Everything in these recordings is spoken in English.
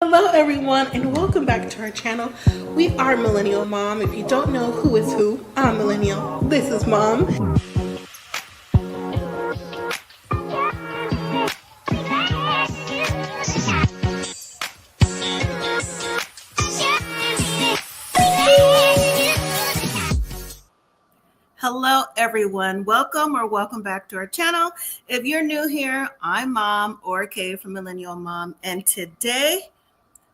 Hello everyone and welcome back to our channel. We are Millennial Mom. If you don't know who is who, I'm Millennial. This is Mom. Hello everyone. Welcome back to our channel. If you're new here, I'm Mom or Kay from Millennial Mom, and today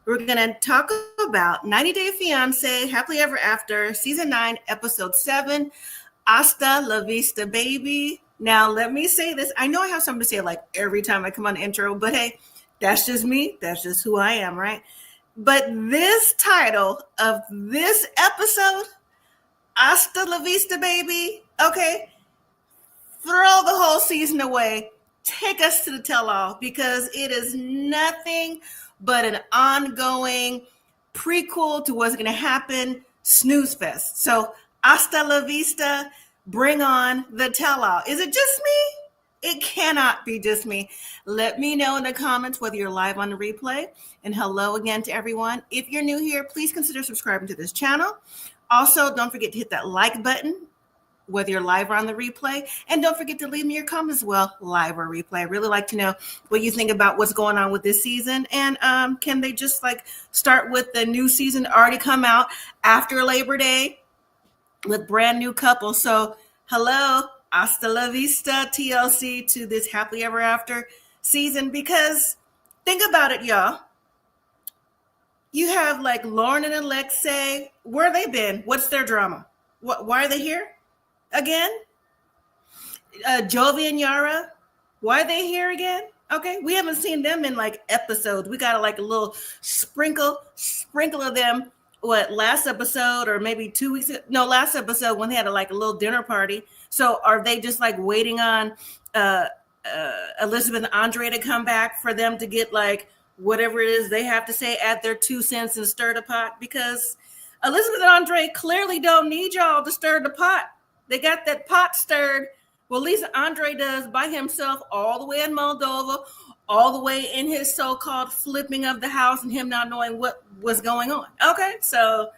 we're going to talk about 90 Day Fiancé, Happily Ever After, Season 9, Episode 7, Hasta La Vista, baby. Now, let me say this. I know I have something to say like every time I come on the intro, but hey, that's just me. That's just who I am, right? But this title of this episode, Hasta La Vista, baby, okay? Throw the whole season away. Take us to the tell-all because it is nothing but an ongoing prequel to what's going to happen, snooze fest. So, hasta la vista, bring on the tell-all. Is it just me? It cannot be just me. Let me know in the comments whether you're live on the replay. And hello again to everyone. If you're new here, please consider subscribing to this channel. Also, don't forget to hit that like button, whether you're live or on the replay. And don't forget to leave me your comments as well, live or replay. I really like to know what you think about what's going on with this season. And can they just like start with the new season already come out after Labor Day with brand new couples? So hello, hasta la vista, TLC, to this Happily Ever After season. Because think about it, y'all. You have like Loren and Alexi. Where have they been? What's their drama? Why are they here? Again, Jovi and Yara, why are they here again? Okay, we haven't seen them in like episodes. We got like a little sprinkle of them. What, last episode or maybe 2 weeks ago? No, last episode when they had like a little dinner party. So are they just like waiting on Elizabeth and Andrei to come back for them to get like whatever it is they have to say, add their 2 cents and stir the pot? Because Elizabeth and Andrei clearly don't need y'all to stir the pot. They got that pot stirred. Well, at least Andrei does by himself, all the way in Moldova, all the way in his so-called flipping of the house and him not knowing what was going on. Okay, so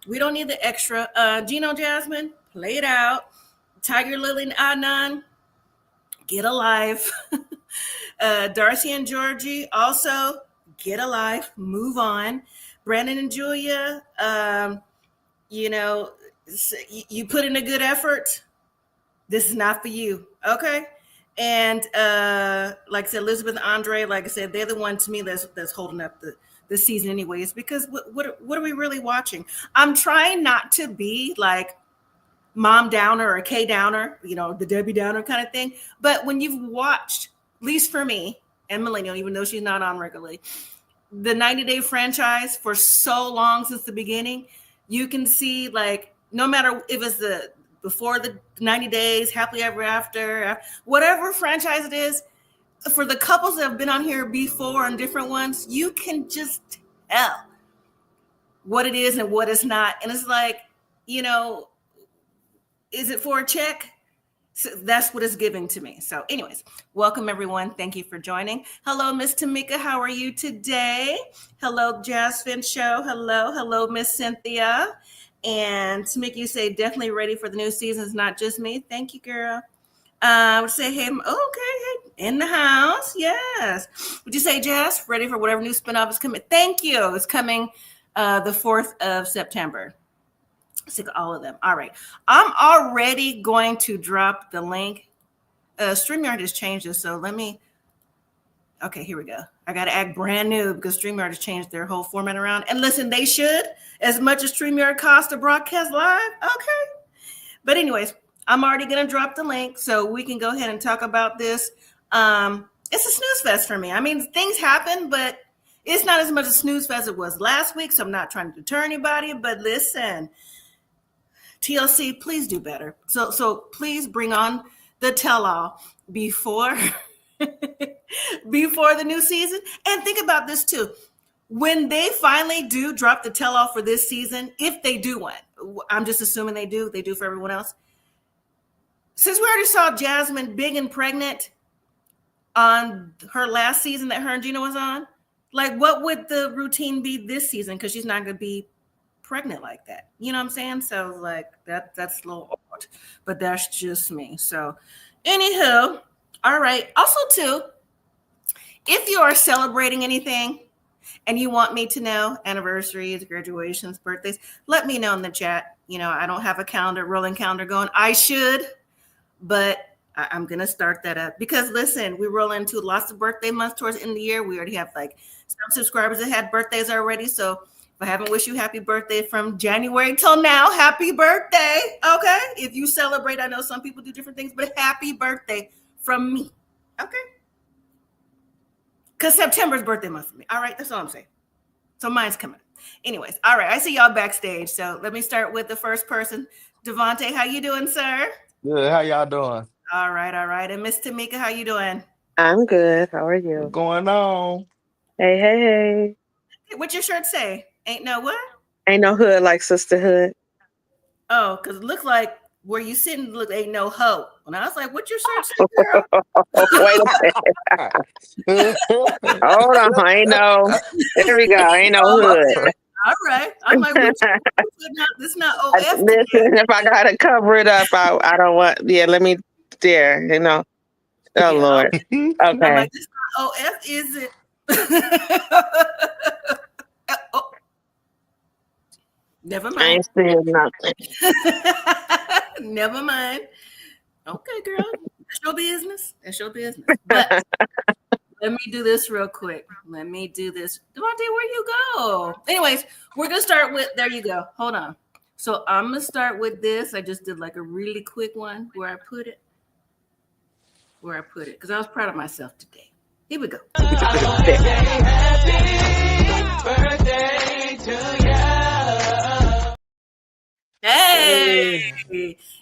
we don't need the extra. Gino and Jasmine, play it out. Tigerlilly and Adnan, get alive. Darcey and Georgie, also get alive, move on. Brandon and Julia, you put in a good effort. This is not for you, okay? And like I said, Elizabeth and Andrei, like I said, they're the one to me that's holding up the season anyways, because what are we really watching? I'm trying not to be like Mom Downer or K Downer, the Debbie Downer kind of thing. But when you've watched, at least for me and Millennial, even though she's not on regularly, the 90 Day franchise for so long since the beginning, you can see like, no matter if it's the before the 90 days, Happily Ever After, whatever franchise it is, for the couples that have been on here before and different ones, you can just tell what it is and what it's not. And it's like, is it for a check? So that's what it's giving to me. So anyways, welcome everyone. Thank you for joining. Hello, Miss Tamika. How are you today? Hello, Jasmine Show. Hello, Miss Cynthia. And to make you say definitely ready for the new season. It's not just me. Thank you, girl. I would say, hey, okay, in the house. Yes. Would you say, Jess, ready for whatever new spinoff is coming? Thank you. It's coming the 4th of September. Sick of all of them. All right. I'm already going to drop the link. StreamYard has changed this. So okay, here we go. I got to act brand new because StreamYard has changed their whole format around. And listen, they should, as much as StreamYard costs to broadcast live. Okay. But anyways, I'm already going to drop the link so we can go ahead and talk about this. It's a snooze fest for me. I mean, things happen, but it's not as much a snooze fest as it was last week. So I'm not trying to deter anybody, but listen, TLC, please do better. So please bring on the tell-all before the new season. And think about this too. When they finally do drop the tell-all for this season, if they do one, I'm just assuming they do for everyone else. Since we already saw Jasmine big and pregnant on her last season that her and Gino was on, Like, what would the routine be this season? Because she's not going to be pregnant like that. You know what I'm saying? So, like, that's a little odd. But that's just me. So, anywho, all right. Also, too, if you are celebrating anything and you want me to know, anniversaries, graduations, birthdays, let me know in the chat. You know, I don't have a calendar, rolling calendar going. I should, but I'm going to start that up because listen, we roll into lots of birthday months towards the end of the year. We already have like some subscribers that had birthdays already. So if I haven't wished you happy birthday from January till now, happy birthday. Okay. If you celebrate, I know some people do different things, but happy birthday from me. Okay. Because September's birthday month for me. All right. That's all I'm saying. So mine's coming. Anyways. All right. I see y'all backstage. So let me start with the first person. Devontae, how you doing, sir? Good. How y'all doing? All right, all right. And Miss Tamika, how you doing? I'm good. How are you? What's going on? Hey. What's your shirt say? Ain't no what? Ain't no hood like sisterhood. Oh, because it looks like where you sitting look ain't no hoe. And I was like, what's your shirt say, girl? Wait a minute. Hold on. Ain't no. There we go. Ain't no hood. Okay. All right. I'm like, this is not OF. Listen, if I gotta cover it up, I don't want. Yeah, let me. There, you know. Oh Yeah. Lord. Okay. I'm like, this is not OF, is it? Oh. Never mind. I ain't saying nothing. Never mind. Okay, girl. That's your business. That's your business. But let me do this real quick. Let me do this. Devontae, where you go? Anyways, we're going to start with, there you go. Hold on. So I'm going to start with this. I just did like a really quick one where I put it. Because I was proud of myself today. Here we go. Happy birthday to you. Hey,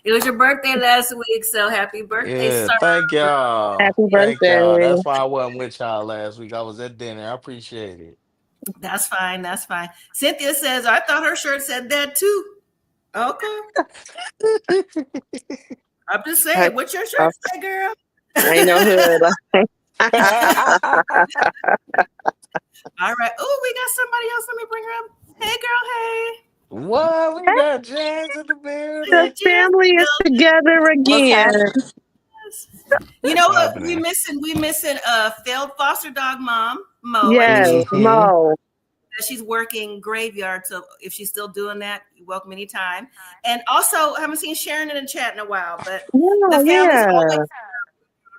it was your birthday last week, so happy birthday, Yeah, sir. thank y'all. Happy Thank y'all. birthday. That's why I wasn't with y'all last week. I was at dinner. I appreciate it. That's fine. That's fine. Cynthia says, I thought her shirt said that too. Okay. I'm just saying, what's your shirt say, girl? Ain't no hood. All right. Oh, we got somebody else. Let me bring her up. Hey, girl. Hey. What? We got Jazz in the building. The family is together again. You know what? We missing failed foster dog mom, Mo. Yes, Mo. She's working graveyard, so if she's still doing that, you're welcome anytime. And also, I haven't seen Sharon in the chat in a while, but the family's always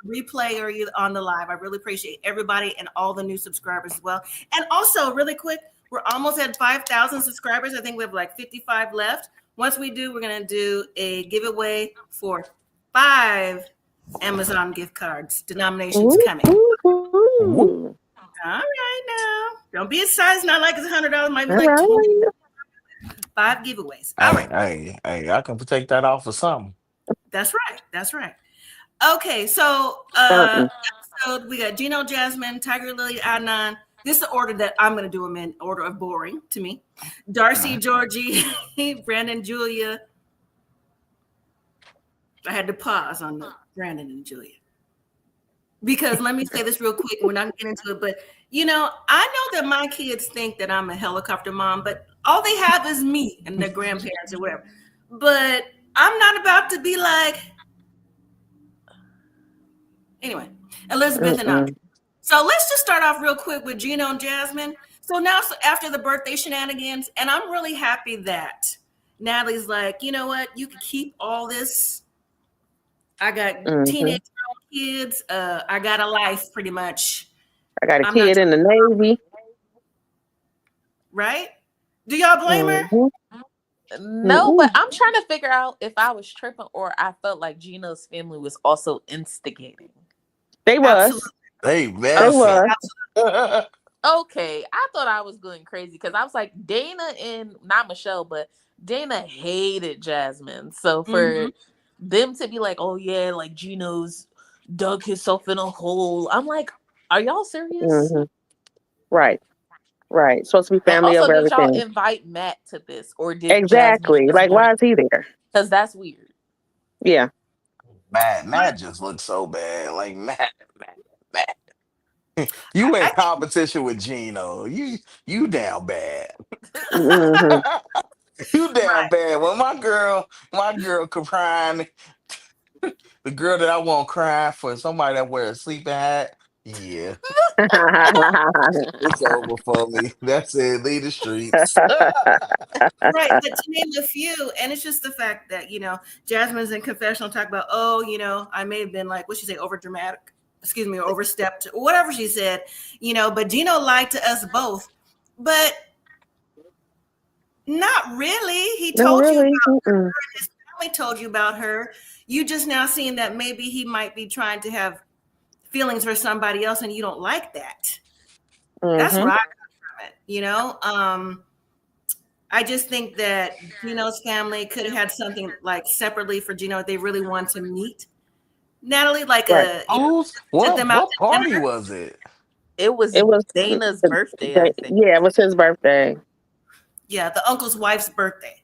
replay or either on the live. I really appreciate everybody and all the new subscribers as well. And also, really quick, we're almost at 5,000 subscribers. I think we have like 55 left. Once we do, we're going to do a giveaway for 5 Amazon gift cards. Denominations coming. Ooh. All right now. Don't be excited. It's not like it's $100. Might be like 20. 5 giveaways. All right. Hey, I can take that off for something. That's right. Okay, so we got Gino, Jasmine, Tigerlilly, Adnan. This is the order that I'm going to do them in order of boring to me. Darcey, Georgie, Brandon, Julia. I had to pause on the Brandon and Julia. Because let me say this real quick. We're not getting into it, but you know, I know that my kids think that I'm a helicopter mom, but all they have is me and their grandparents or whatever. But I'm not about to be like, anyway, Elizabeth and Andrei. So let's just start off real quick with Gino and Jasmine. So now after the birthday shenanigans, and I'm really happy that Natalie's like, you know what, you can keep all this. I got teenage kids. I got a life pretty much. I got a kid in the Navy. Right? Do y'all blame her? No, but I'm trying to figure out if I was tripping or I felt like Gino's family was also instigating. They was. They was. Okay, I thought I was going crazy because I was like, Dana and not Michelle, but Dana hated Jasmine. So for them to be like, oh yeah, like Gino's dug himself in a hole. I'm like, are y'all serious? Right. Supposed to be family also, over did everything. y'all invite Matt to this, or did exactly? Jasmine like, why is he there? Because that's weird. Yeah. Matt just looks so bad. Like Matt. You in I think competition with Gino. You down bad. Hmm. You down right. bad. Well, my girl crying. The girl that I want crying for somebody that wear a sleeping hat. Yeah, it's over for me. That's it. Leave the streets. Right, but to name a few, and it's just the fact that Jasmine's in confessional talk about, oh, I may have been like, what she say, over dramatic, excuse me, or overstepped, or whatever she said, but Gino lied to us both, but not really. He No, told you really. about Mm-mm. her, his family told you about her. You just now seeing that maybe he might be trying to have feelings for somebody else, and you don't like that. That's Hmm. what I got from it. I just think that Gino's family could have had something like separately for Gino if they really want to meet Natalie, like Right. Who's sit what? them out What to party dinner. was it? It was It was, Dana's birthday, I think. yeah, it was his birthday. Yeah, the uncle's wife's birthday.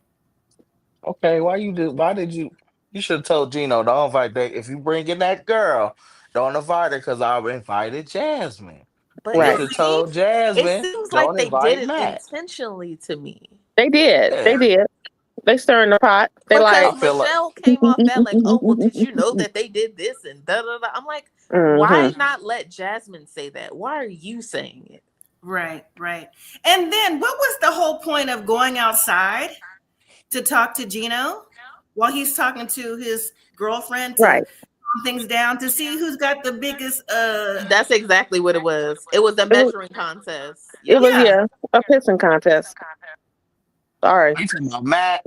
Okay, why you did? Why did you? You should have told Gino don't invite that. If you bring in that girl, don't invite her because I invited Jasmine. But You Yeah, Right. should have see, told it Jasmine seems like don't they did invite it Matt. intentionally to me. They did. They Yeah, did. They stirring the pot. They Because I like. feel like Michelle came off that like, oh well, did you know that they did this and da da da? I'm like, Hmm. why not let Jasmine say that? Why are you saying it? right, right. And then what was the whole point of going outside to talk to Gino while he's talking to his girlfriend to Right. calm things down to see who's got the biggest That's exactly what it was. It was a It was. measuring contest. It Yep. was, yeah. yeah, a pissing contest. Sorry. you talking about Matt.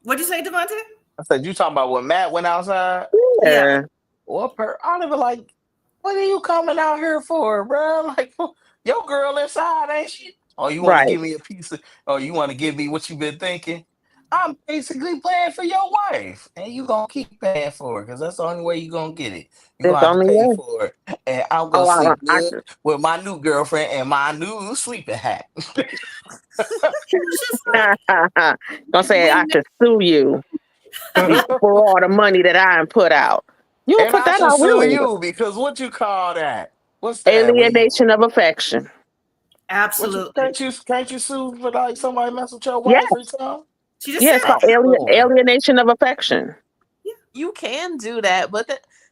What'd you say, Devontae? I said you talking about when Matt went outside. Yeah. Yeah. What per? I don't even like. What are you coming out here for, bro? Like your girl inside, ain't she? Oh, you want to Right. give me a piece of? Oh, you want to give me what you've been thinking? I'm basically paying for your wife, and you gonna keep paying for it because that's the only way you gonna get it. You It's gonna the have to only pay way. for it, and I'm gonna Oh, sleep I good with my new girlfriend and my new sleeping hat. It's just like gonna say I when should sue you for all the money that I put out. You don't And put I that should out, we sue don't even. you because what you call that? What's that? When you Alienation of affection. what you absolutely. can't you sue for like somebody mess with your Yeah, wife or something? She just yeah, said it's it. called Oh boy. alienation of affection. Yeah. You can do that, but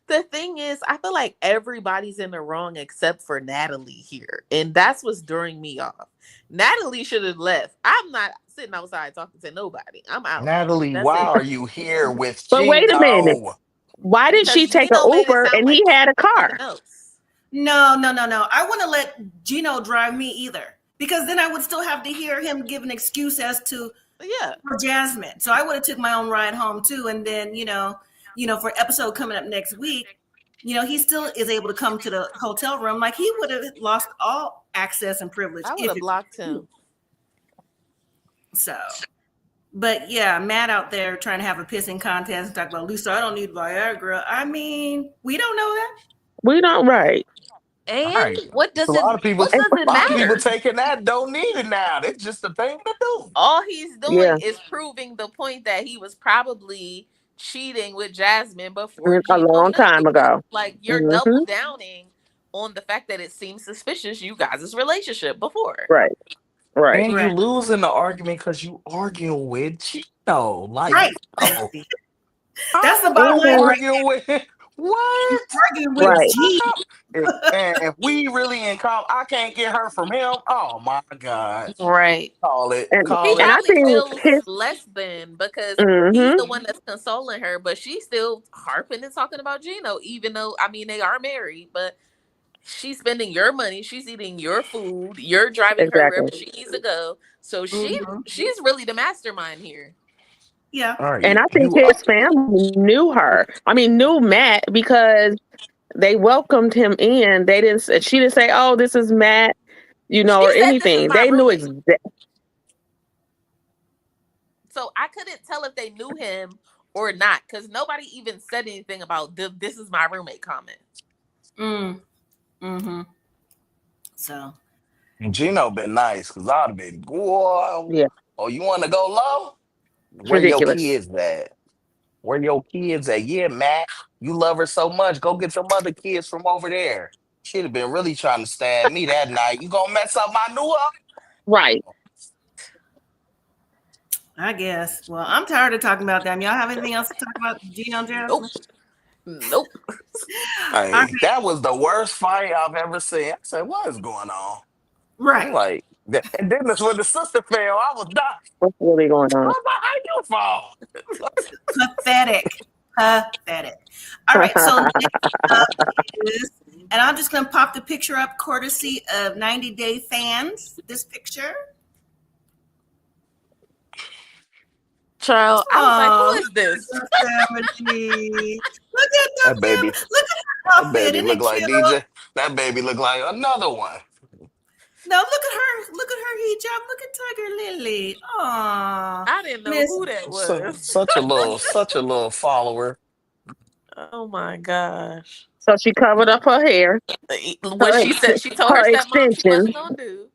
the thing is, I feel like everybody's in the wrong except for Natalie here. And that's what's throwing me off. Natalie should have left. I'm not sitting outside talking to nobody. I'm out. Natalie, That's why it. are you here with But wait a minute. Gino? Why did Because she take an Gino made it Uber sound and like he she had a was something car? else. No, no, no, no. I wouldn't let Gino drive me either because then I would still have to hear him give an excuse as to Yeah. for Jasmine. So I would have took my own ride home too. And then, for episode coming up next week, he still is able to come to the hotel room. Like he would have lost all access and privilege I would if have it blocked him. so. But yeah, Matt out there trying to have a pissing contest and talk about Lisa, I don't need Viagra. I mean, we don't know that. We don't, right. All And right. what A does it lot of people what And, does a it lot of people matter? taking that don't need it now. It's just a thing to do. All he's yeah, doing is proving the point that he was probably cheating with Jasmine before a Gino long met time with you. ago. Like you're double Hmm. downing on the fact that it seems suspicious you guys' relationship before. Right, right. And you Right. losing the argument because you arguing with Gino. Like, Right. oh, That's the I'm bottom line right arguing with what? there. Arguing with Right. G. If we really in I can't get her from him. Oh my God. Right. Call it. He Call And it. I probably think feels his, less than because he's hmm the one that's consoling her, but she's still harping and talking about Gino, even though I mean they are married, but she's spending your money, she's eating your food, you're driving her exactly. wherever she needs to go. So Mhm. she's really the mastermind here. Yeah. All And right. I think You his family knew her. I mean, knew Matt because they welcomed him in. They didn't. She didn't say, "Oh, this is Matt," She or said this is anything. my They knew roommate. exactly. So I couldn't tell if they knew him or not because nobody even said anything about this is my roommate comment. Mm-hmm. So and Gino been nice because I'd have been boy. Yeah, Oh, you want to go low? it's Where your ridiculous. kids at? Where your kids at? Yeah, Matt, you love her so much. Go get some other kids from over there. She'd have been really trying to stab me that night. You gonna mess up my new one? Right. I guess. Well, I'm tired of talking about them. Y'all have anything else to talk about? Gino and Nope. Jasmine? Nope. All right. Hey, that was the worst fight I've ever seen. I said, what is going on? I'm Right. like, and then that's when the sister fell. I was done. What's really going I on? was like, how you fall? Pathetic. Pathetic. All right. So next up is, and I'm just going to pop the picture up courtesy of 90 Day Fans. This picture. Child, I was like, who Oh, is this? look at family. Look at the That family. baby, Look at her that outfit. baby Isn't look it like cute? DJ. That baby look like another one. No, look at her. Look at her hijab. Look at Tigerlilly. Aw. I didn't know Miss. who that So, was. such a little follower. Oh my gosh. So she covered up her hair, What she said, she told her her stepmom she wasn't extensions. gonna do.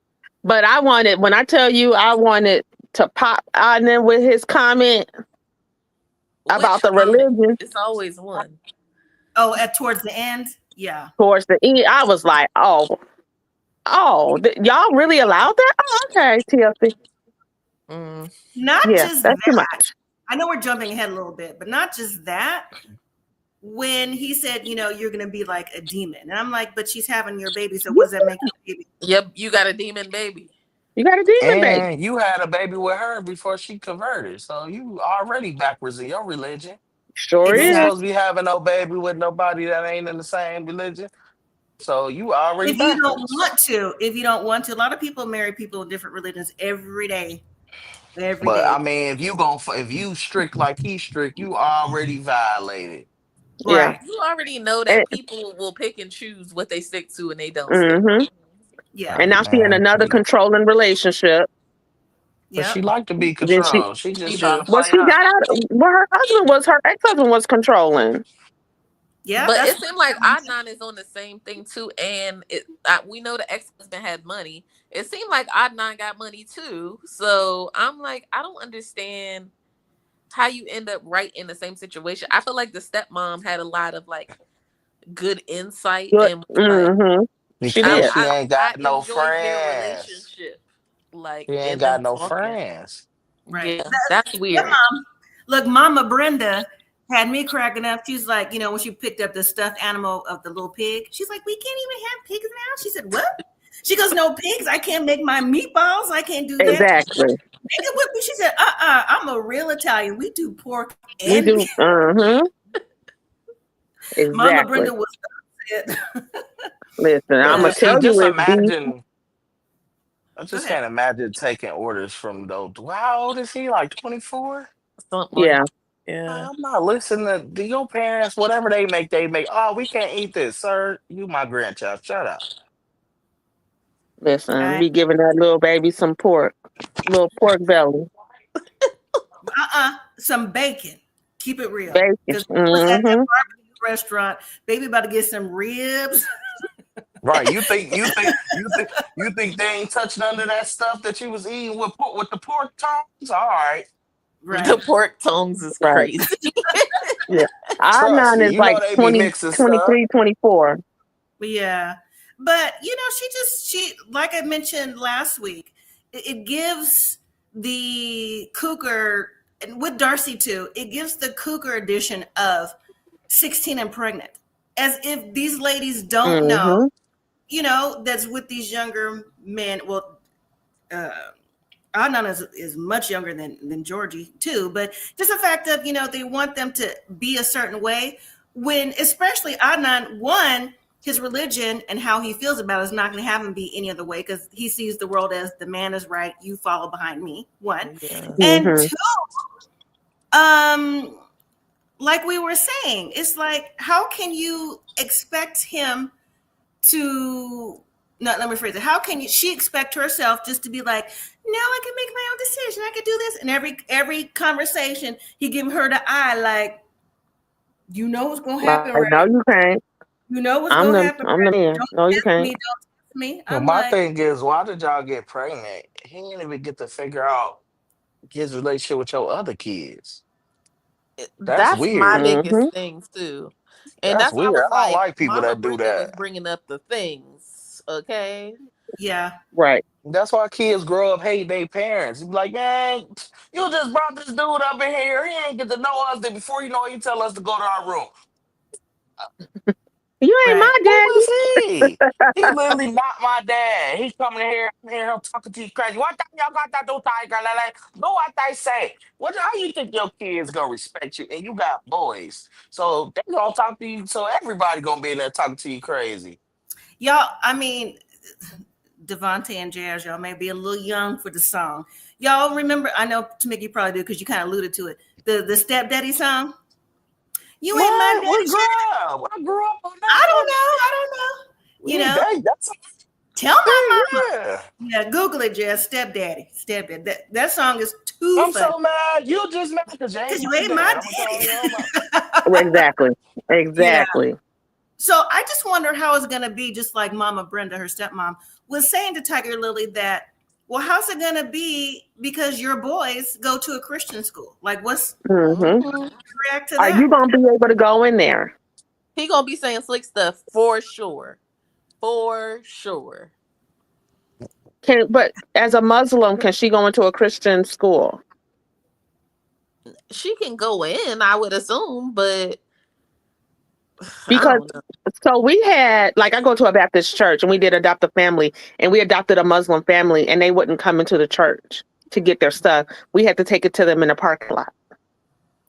But when I tell you, I wanted to pop Adnan with his comment about Which the religion it's always one. Oh, towards the end? Yeah. towards the end. I was like, y'all really allowed that? Oh, okay, TLC. Not Yeah, just that's too that. much. I know we're jumping ahead a little bit, but not just that. When he said, you're going to be like a demon. And I'm like, but she's having your baby. So what does that make you a baby? Yep, you got a demon baby. You got a demon baby. And you had a baby with her before she converted. So you already backwards in your religion. Sure You ain't is. supposed to be having no baby with nobody that ain't in the same religion. So you already If you don't want to, a lot of people marry people in different religions every day. Every But day. I mean, if you strict like he's strict, you already violated. Yeah. Right. You already know that people will pick and choose what they stick to and they don't stick. Mm-hmm. Yeah. And now she in Man, another controlling relationship. but she Yep. like to be Then she, controlled. She just She trying do. to play us. her ex-husband was controlling. Yeah. But That's it seemed like Adnan is on the same thing too, and we know the ex-husband had money. It seemed like Adnan got money too, so I'm like, I don't understand how you end up right in the same situation. I feel like the stepmom had a lot of like good insight Good. and like Mm-hmm. She Because did. she ain't got I no enjoyed their friends. relationship, like She ain't in got them no talking. friends. right. Yeah, that's Your weird. mom, look, Mama Brenda had me cracking up. She's like, when she picked up the stuffed animal of the little pig, she's like, we can't even have pigs now. She said, what? She goes, no pigs. I can't make my meatballs. I can't do that. Exactly. Make it with me. She said, I'm a real Italian. We do pork We and do. Mm-hmm. Exactly. Mama Brenda was upset. Listen, I'm gonna But see, tell you just it's beef. imagine. I Go just ahead. can't imagine taking orders from those. How old is he? Like 24? Something Yeah. like, yeah. I'm not listening to your parents. Whatever they make, they make. Oh, we can't eat this, sir. You my grandchild. Shut up. Listen, be giving that little baby some little pork belly, Some bacon. Keep it real. bacon. Because was at that Mm-hmm. barbecue restaurant, baby about to get some ribs. Right? You think they ain't touched none of that stuff that you was eating with the pork tongues? All right. Right. The pork tongues is Right. crazy. Yeah. Trust Adnan me. is You like know they be 20, mixing stuff. 23, 24. Yeah. But she like I mentioned last week, it gives the cougar, and with Darcey too, it gives the cougar edition of 16 and pregnant. As if these ladies don't know, that's with these younger men. Well, Adnan is much younger than Georgie too, but just the fact of they want them to be a certain way, when especially Adnan, his religion and how he feels about it is not going to have him be any other way, because he sees the world as the man is right, you follow behind me. One. Yeah. And two, like we were saying, it's like, how can you expect him to, no, let me phrase it. How can she expect herself just to be like, no, I can make my own decision. I can do this. And every conversation, he giving her the eye, like, what's going to happen, right? No, you can't. You know what's going to happen, I'm the man. No, you can't. Don't test me. Well, I'm my like, thing is, why did y'all get pregnant? He didn't even get to figure out his relationship with your other kids. That's That's my weird. Mm-hmm. biggest thing too. And That's that's why I weird. was I don't like, like people Mama that do Brenda was that. bringing up the things, okay? Yeah. Right. That's why kids grow up hating their parents. You be like, man, you just brought this dude up in here. He ain't get to know us. Then before you know it, he tell us to go to our room. You ain't Right. my Who daddy. is he? He literally not my dad. He coming in here, I'm talking to you crazy. What the y'all got that do, Tigerlilly? Do what they say. What? How you think your kids gonna respect you? And you got boys, so they gonna talk to you. So everybody gonna be in there talking to you crazy. Y'all, I mean, Devontae and Jazz, y'all may be a little young for the song. Y'all remember, I know Tamika, you probably do because you kind of alluded to it. The stepdaddy song. You ain't my What? We daddy. grew up. I grew up on I that. don't know. I don't know. You Yeah, know, that's a tell my mama. yeah. Yeah, Google it, Jazz. Stepdaddy. Stepdaddy. That song is too I'm funny so mad. You just mad because you ain't because you my ain't my dad. I'm gonna call your mama. daddy. Exactly. Yeah. Exactly. So I just wonder how it's going to be, just like Mama Brenda, her stepmom, was saying to Tigerlilly that, well, how's it going to be because your boys go to a Christian school? Like, what's Mm-hmm. Mhm. react to Are you that? gonna be able to go in there? He gonna be saying slick stuff for sure. For sure. But as a Muslim, can she go into a Christian school? She can go in, I would assume, but I Because don't know. so we had, like, I go to a Baptist church and we did adopt a family, and we adopted a Muslim family, and they wouldn't come into the church to get their stuff. We had to take it to them in the parking lot.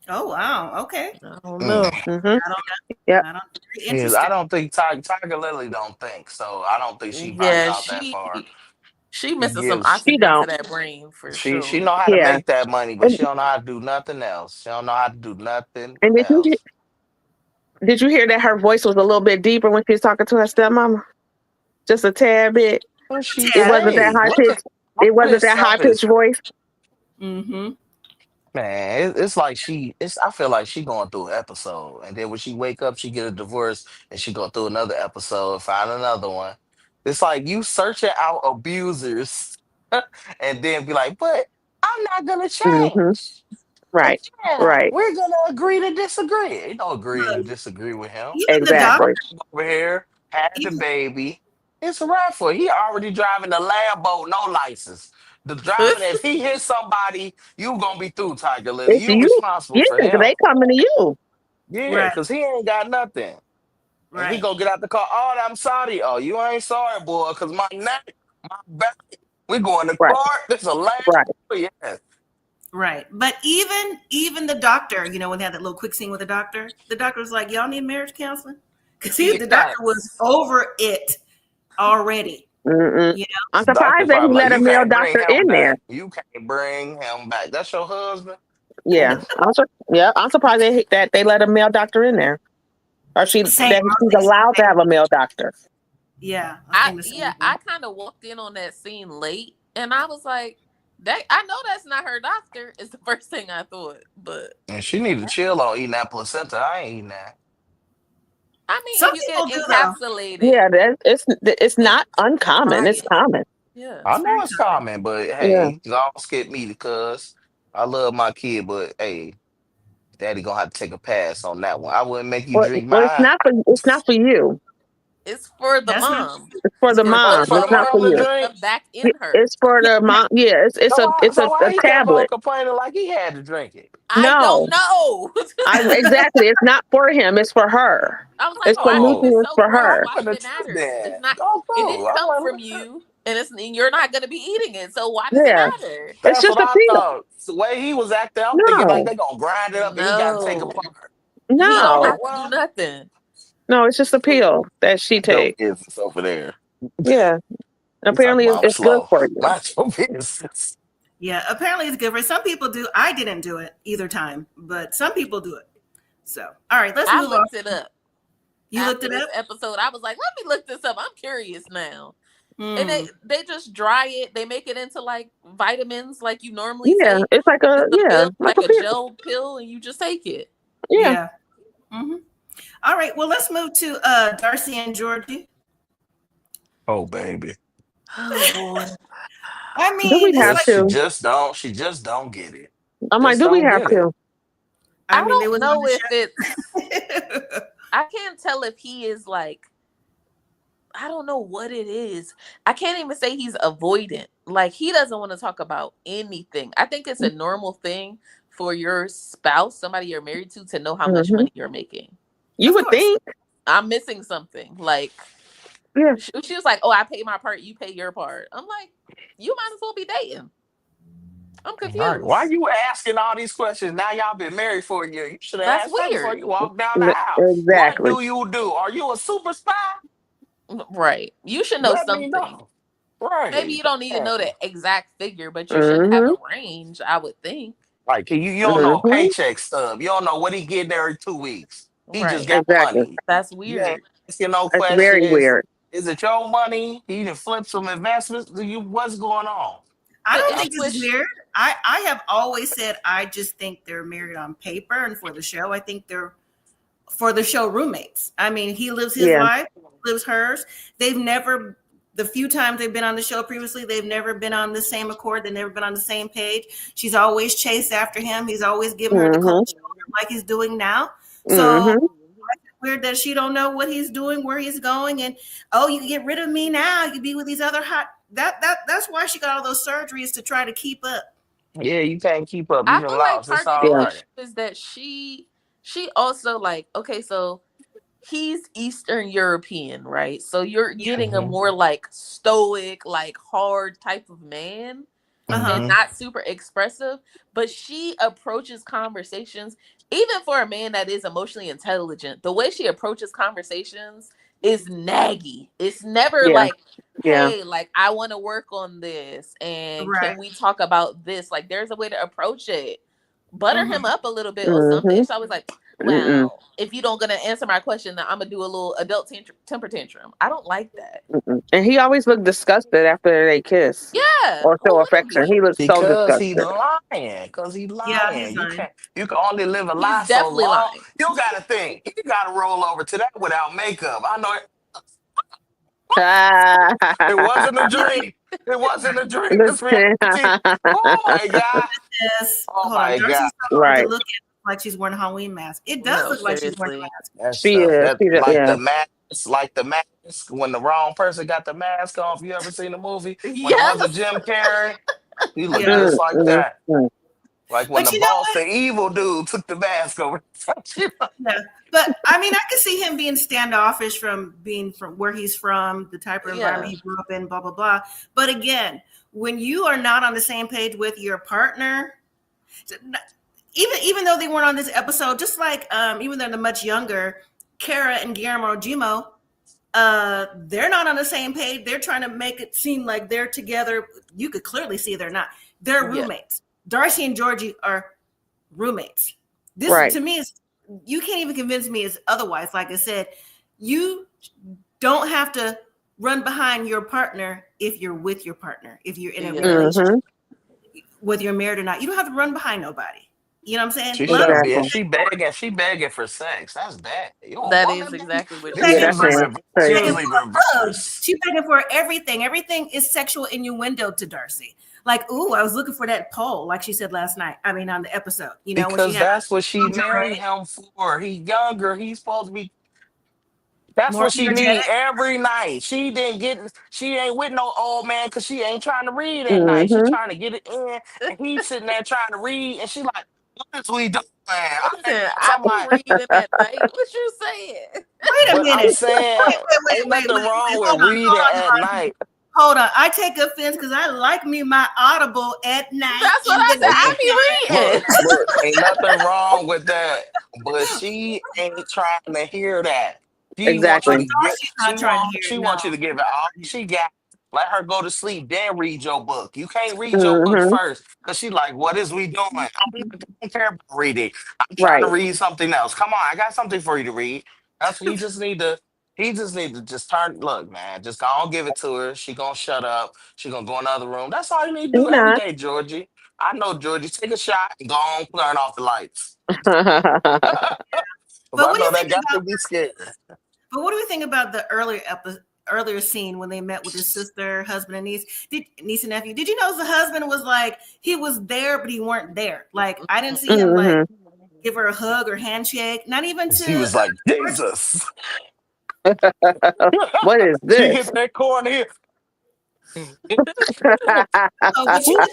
Oh, wow. Okay. I don't Mm. know. Mm-hmm. I don't know. Yep. I don't very Yes, I interesting. don't think Tiger Lily don't think so. I don't think she probably Yeah, thought that far. she She missing some gives She oxygen to don't. that brain for she sure. know how to Yeah. make that money, but And, she don't know how to do nothing else. She don't know how to do nothing and else. did you hear that her voice was a little bit deeper when she was talking to her stepmama? Just a tad bit. What she It Tad. wasn't that say? high What pitched. all It wasn't this that high stuff is pitched voice. Mm-hmm. man. It's like it's. I feel like she going through an episode, and then when she wake up, she get a divorce, and she go through another episode, find another one. It's like you searching out abusers, and then be like, but I'm not gonna Mm-hmm. change. But Right. yeah, Right. we're gonna agree to disagree. You don't agree to Look, disagree with him. even the His doctor, Exactly. wife over here had the even, baby. It's a right for he already driving the Lambo, no license. The driving, if he hits somebody, you gonna be through, Tiger Lily. It's You you. responsible Yeah, for him. they coming to you. Yeah, right, because he ain't got nothing. And he right. gonna get out the car. Oh, I'm sorry. Oh, you ain't sorry, boy, because my neck, my back, we going to Right. court. This is a last. Right. Yeah. Right. But even the doctor, when they had that little quick scene with the doctor was like, y'all need marriage counseling? Because Yeah, the doctor was facts. over it already. Mm-mm. You I'm The doctor surprised that he probably like, let a you male can't bring doctor him in there. back. You can't bring him back. That's your husband. Yeah. I'm surprised that they let a male doctor in there, or Same. that I was she's thinking allowed to same. have a male doctor. Yeah, I was thinking the same I thing. kind of walked in on that scene late, and I was like, that I know that's not her doctor. Is the first thing I thought, but And she need to chill on eating that placenta. I ain't eating that. I mean, Some if you people get do though. encapsulated, Yeah, it's and not uncommon. Try It's it. common. yeah, I It's know very it's common. common, but Yeah. hey, don't skip me because I love my kid, but hey, daddy gonna have to take a pass on that one. I wouldn't make you drink Well, it's mine. not for you. it's for the That's not mom. It's for it's the for the Oh, mom. it's for It's the not Develop for mom to you. drink. back in her. It's for the mom. Yeah, it's So a why he kept on tablet. complaining like he had to drink it? I don't No, know. exactly. It's not for him. It's for her. I was like, It's the why? If Oh, it's nutrients so for gross, her. I'm why should gonna it try matter? It's then. not. Go It through. didn't I'm come like, from what? you, and you're not going to be eating it. So why does it Yeah, matter? it's That's just what a I pill. thought. The way he was acting, I'm thinking like No, they gonna grind it up and he got to take No, apart. he don't no, Oh have to do well, nothing. no. It's just a pill that she your takes. business over there. Yeah, You talking apparently about I'm it's good slow. for you. Mind your business. Yeah, apparently it's good for some people do. I didn't do it either time, but some people do it. So, all right, let's I move on. looked it up You looked after it this up? episode. I was like, let me look this up. I'm curious now. And Hmm. they just dry it. They make it into like vitamins, like you normally Yeah, take. it's like It's a pill, like like a a pill. gel pill, and you just take it. Yeah. Yeah. Hmm. All right, well, let's move to Darcey and Georgie. Oh baby. Oh boy. I Do we mean, it's have Just like she to? just don't she just don't get it. I'm like, Just do we don't have get it. to? I mean, they don't was know on if the it's. I can't tell if he is like. I don't know what it is. I can't even say he's avoidant. Like he doesn't want to talk about anything. I think it's a normal thing for your spouse, somebody you're married to know how much money you're making. You Of would course. think. I'm missing something. Like Yeah. she was like, "Oh, I pay my part, you pay your part." I'm like, "You might as well be dating." I'm All right. Why confused. you asking all these questions? Now y'all been married for a year. You should have That's asked that before weird. you walk down the aisle. What Exactly. do you do? Are you a super spy? Right. You should know Let me something. know. Maybe Right. you don't need to Yeah. know the exact figure, but you should have Mm-hmm. a range, I would think. Like you don't know a Mm-hmm. paycheck stub. You don't know what he getting every 2 weeks. He just Right. got Exactly. money. That's You ain't weird. asking no That's very questions. weird. Is it your money? He done flip some investments. Do you what's going on? I The don't I, think this issue is is weird. I have always said I just think they're married on paper and for the show. I think they're for the show roommates. I mean, he lives his Yeah. life, lives hers. They've never, the few times they've been on the show previously, they've never been on the same accord. They've never been on the same page. She's always chased after him. He's always given her the Mm-hmm. cold shoulder like he's doing now. So Mm-hmm. weird that she don't know what he's doing, where he's going, and oh, you can get rid of me now. You can be with these other hot. That's why she got all those surgeries to try to keep up. yeah, you can't keep up. You I done feel like lost. It's part of all the Yeah. right. issue is that she also like, okay, so he's Eastern European, right? So you're Yeah. getting a Mm-hmm. more like stoic, like hard type of man and Uh-huh. Mm-hmm. not super expressive, but she approaches conversations even for a man that is emotionally intelligent. The way she approaches conversations is naggy. It's never Yeah. like, Yeah. hey, like I want to work on this and Right. can we talk about this? Like there's a way to approach it. Butter Mm-hmm. him up a little bit or something. Mm-hmm. It's always like, Mm-mm. well, if you don't gonna answer my question, then I'm gonna do a little adult temper tantrum. I don't like that. Mm-mm. And he always looked disgusted after they kiss Yeah, or show affection. literally. He looked so Because he disgusted. lying. Because he Yeah, he's lying. You lying. can't. You can only live a He's lie so definitely long. lying. You got to think. You got to roll over to that without makeup. I know it wasn't a dream. It wasn't a dream. This reality. Oh my god. Yes. Oh Hold on. my god. Darcy's so hard to Right. look at, like she's wearing a Halloween mask. It does No, look like she's wearing a seriously. mask. That She stuff. is. That Yeah. like the mask when the wrong person got the mask off. You ever seen the movie when it wasn't Yes. Jim Carrey? He looked Yeah. just like Mm-mm. that. Like when But the you know boss, what? the evil dude, took the mask over. Yeah. But I mean, I could see him being standoffish from being from where he's from, the type of environment Yeah. he grew up in, blah, blah, blah. But again, when you are not on the same page with your partner, even though they weren't on this episode, just like even though they're much younger, Kara and Guillermo Gimo, they're not on the same page. They're trying to make it seem like they're together. You could clearly see they're not. They're Yeah. roommates. Darcey and Georgie are roommates. This Right. to me is, you can't even convince me as otherwise. Like I said, you don't have to run behind your partner if you're with your partner. If you're in a Yeah. relationship, Mm-hmm. whether you're married or not, you don't have to run behind nobody. You know what I'm saying? She Love shouldn't be. Exactly. If she begging, she begging for sex. That's bad. You a That is woman, baby? exactly what you she It's Yeah, begging that's for, usually said. him. reverse. It's begging Crazy. usually for hugs. reverse. She's begging for everything. Everything is sexual innuendo to Darcey. Like, ooh, I was looking for that pole, like she said last night. I mean, on the episode, you know, when she Because had that's what she married lingerie, him for. He younger. He's supposed to be. That's more what she need energetic. every night. She didn't get. She ain't with no old man because she ain't trying to read at night. She Mm-hmm. trying to get it in, and he's sitting there trying to read, and she like, "What is we doing?" Listen, So I I'm be like, reading at night. What you saying? Wait a but I'm minute. saying, ain't nothing Wait. wrong with Hold on, reading at hold on. night. Hold on. I take offense because I like me my Audible at night That's what in I the said. I Okay. be nighttime. reading. Look, ain't nothing wrong with that. But she ain't trying to hear that. She wants you Of Exactly. to course, get she's not trying to hear she it. No. wants you to give it all she got. Let her go to sleep, then read your book. You can't read your book Mm-hmm. first. Cause she like, what is we doing? I don't care about reading. I'm trying to Right. read something else. Come on, I got something for you to read. That's what he just need to just turn. Look, man, just go on, give it to her. She gonna shut up. She gonna go in the other room. That's all you need to He do every not. day, Georgie. I know, Georgie. Take a shot and go on, turn off the lights. Cause But I what do know you that think got to about? be scary. But what do we think about the earlier scene when they met with his sister, husband, and niece and nephew? Did you know the husband was like he was there, but he weren't there? Like I didn't see him like Mm-hmm. give her a hug or handshake. Not even to. She was like, Jesus. What is She this? hit that corner here. But you would,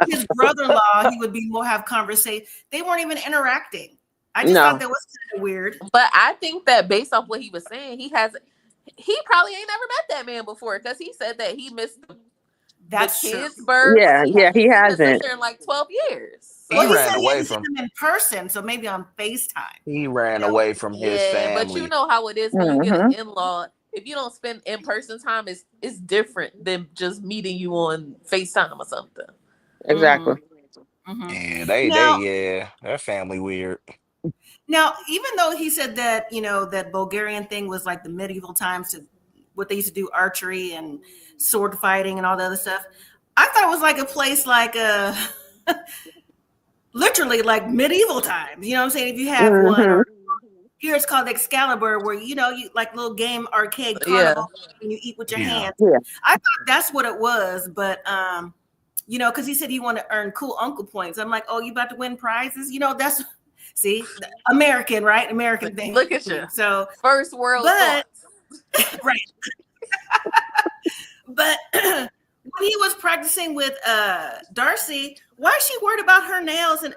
his brother-in-law, he would be more have conversation. They weren't even interacting. I just thought that was kind of weird. But I think that based off what he was saying, he probably ain't never met that man before because he said that he missed the kids' birth. Yeah, he hasn't. In like 12 years. He Well, he ran said he away hadn't from seen them in person, so maybe on FaceTime. He ran away from his family. But you know how it is when you get an in-law. If you don't spend in-person time, it's different than just meeting you on FaceTime or something. Exactly. Yeah, their family weird. Now, even though he said that, that Bulgarian thing was like the medieval times to what they used to do, archery and sword fighting and all the other stuff, I thought it was like a place like literally like medieval times. You know what I'm saying? If you have one, or here it's called Excalibur, where you like little game arcade carnival, and you eat with your hands. Yeah. I thought that's what it was, but because he said he wanted to earn cool uncle points. I'm like, oh, you about to win prizes? That's American, right? American thing. Look at you. So first world thoughts. Right. But when he was practicing with Darcey, why is she worried about her nails and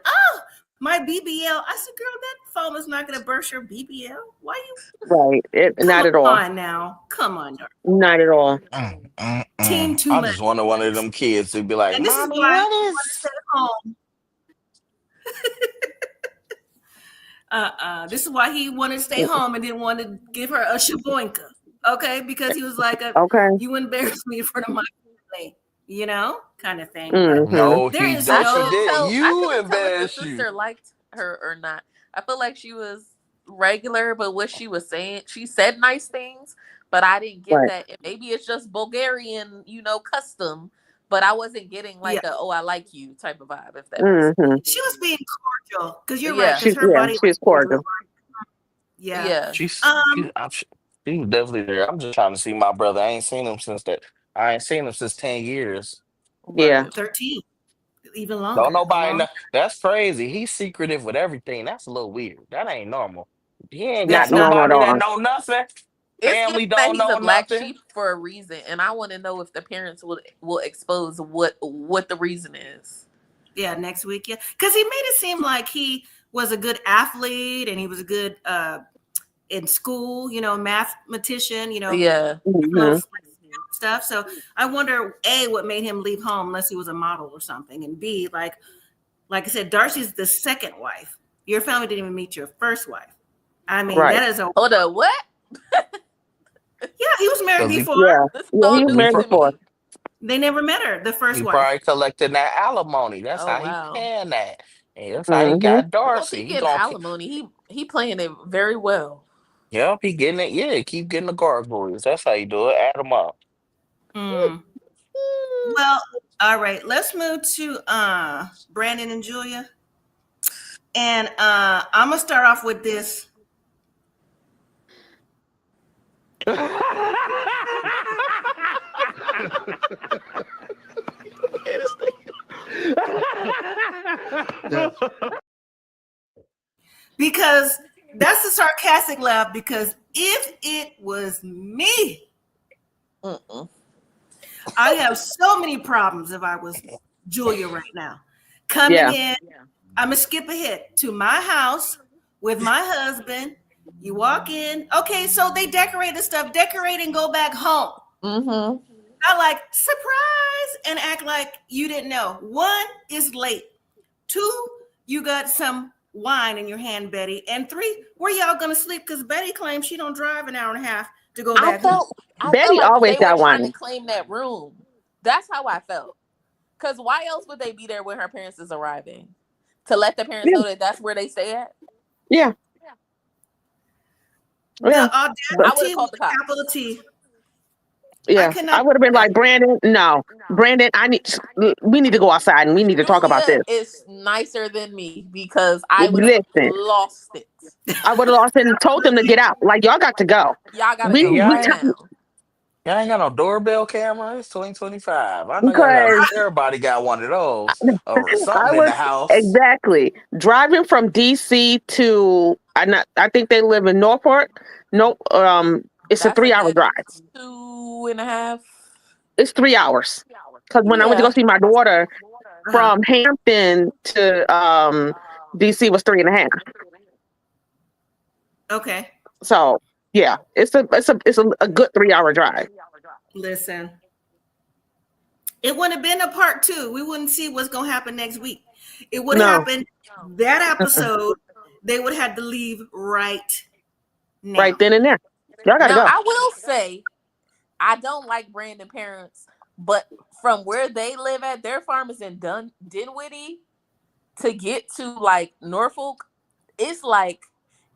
my BBL? I said, girl, that foam is not going to burst your BBL. Why you? Right. Not at all. Come on now. Come on, Darcey. Not at all. Team too I much. just wanted one of them kids to be like, and this Mommy, is why what is? This is why he wanted to stay home and didn't want to give her a shaboinka. Okay, because he was like, you embarrass me in front of my family, kind of thing. No, there he is definitely no. did. You embarrassed you. You. Sister liked her or not. I feel like she was regular, but what she was saying, she said nice things, but I didn't get that. And maybe it's just Bulgarian, custom. But I wasn't getting like I like you type of vibe. If that makes sense. She was being cordial because you're right. Because her body she's cordial. Yeah. She's definitely there. I'm just trying to see my brother. I ain't seen him since 10 years. Yeah. 13. Even longer. Don't nobody know. That's crazy. He's secretive with everything. That's a little weird. That ain't normal. He ain't got nobody that know nothing. Family don't know a black nothing. sheep for a reason, and I want to know if the parents will expose what the reason is. Yeah, next week. Yeah, because he made it seem like he was a good athlete and he was a good in school, mathematician, stuff. So I wonder, A, what made him leave home unless he was a model or something, and B, like I said, Darcey's the second wife. Your family didn't even meet your first wife. I mean, that is a hold on, what? Yeah, he was married before. He was married before. They never met her, the first wife. He probably collected that alimony. That's how he paying that. And that's how he got Darcey. He getting alimony. He playing it very well. Yep, he getting it. Yeah, keep getting the gargoyles. That's how you do it. Add them up. Well, all right. Let's move to Brandon and Julia. And I'm gonna start off with this. Because that's a sarcastic laugh, because if it was me, I have so many problems if I was Julia right now. Coming in, I'm going to skip ahead to my house with my husband. You walk in. Okay, so they decorate the stuff. Decorate and go back home. Not like, surprise, and act like you didn't know. 1, is late. 2, you got some wine in your hand, Betty. And 3, where y'all going to sleep? Because Betty claims she don't drive an hour and a half to go back home. Betty always got wine. To claim that room. That's how I felt. Because why else would they be there when her parents is arriving? To let the parents know that that's where they stay at? Yeah. Yeah. I would have called the cops. Capital T. Yeah, I would have been like, Brandon, no. Brandon, we need to go outside and we need to talk about this. It's nicer than me because I would have lost it. I would have lost it and told them to get out. Like, y'all got to go. Y'all got to go right now. Y'all ain't got no doorbell camera. It's 2025. I know y'all got. because Everybody got one of those or I something in was the house. exactly driving from DC to I think they live in Norfolk. No, it's a That's a 3 hour good drive. 2.5. It's 3 hours. Because when I went to go Yeah. see my daughter Uh-huh. from Hampton to DC was 3.5. Okay. So yeah, it's a good 3 hour drive. Listen, it wouldn't have been a part two. We wouldn't see what's going to happen next week. It would have No, happened that mm-mm. episode. They would have had to leave right Right now. then and there. Y'all gotta Now go. I will say I don't like Brandon parents, but from where they live at, their farm is in Dinwiddie. To get to like Norfolk, it's like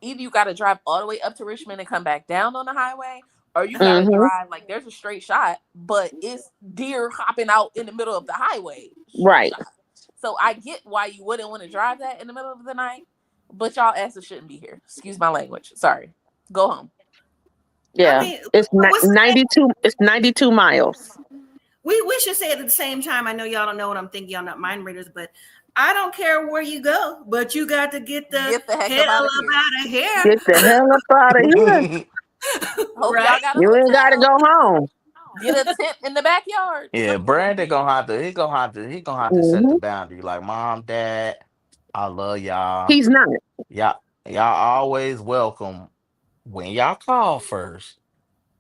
either you got to drive all the way up to Richmond and come back down on the highway, or you got to Hmm. drive like there's a straight shot, but it's deer hopping out in the middle of the highway. Straight Right. shot. So I get why you wouldn't want to drive that in the middle of the night, but y'all asses shouldn't be here. Excuse my language. Sorry. Go home. I Yeah. mean, It's what's the name? 92. It's 92 miles. We should say it at the same time. I know y'all don't know what I'm thinking. Y'all not mind readers, but I don't care where you go, but you got to get the Get the heck hell up out of up here. out of here, Get the hell up out of here. Hope right? y'all got a You ain't got to hotel. go home. Get a tent in the backyard. Yeah, Something. Brandon gonna have to. He gonna have to set the Hmm. boundary. Like, mom, dad, I love y'all. He's not. Y'all, y'all always welcome when y'all call first.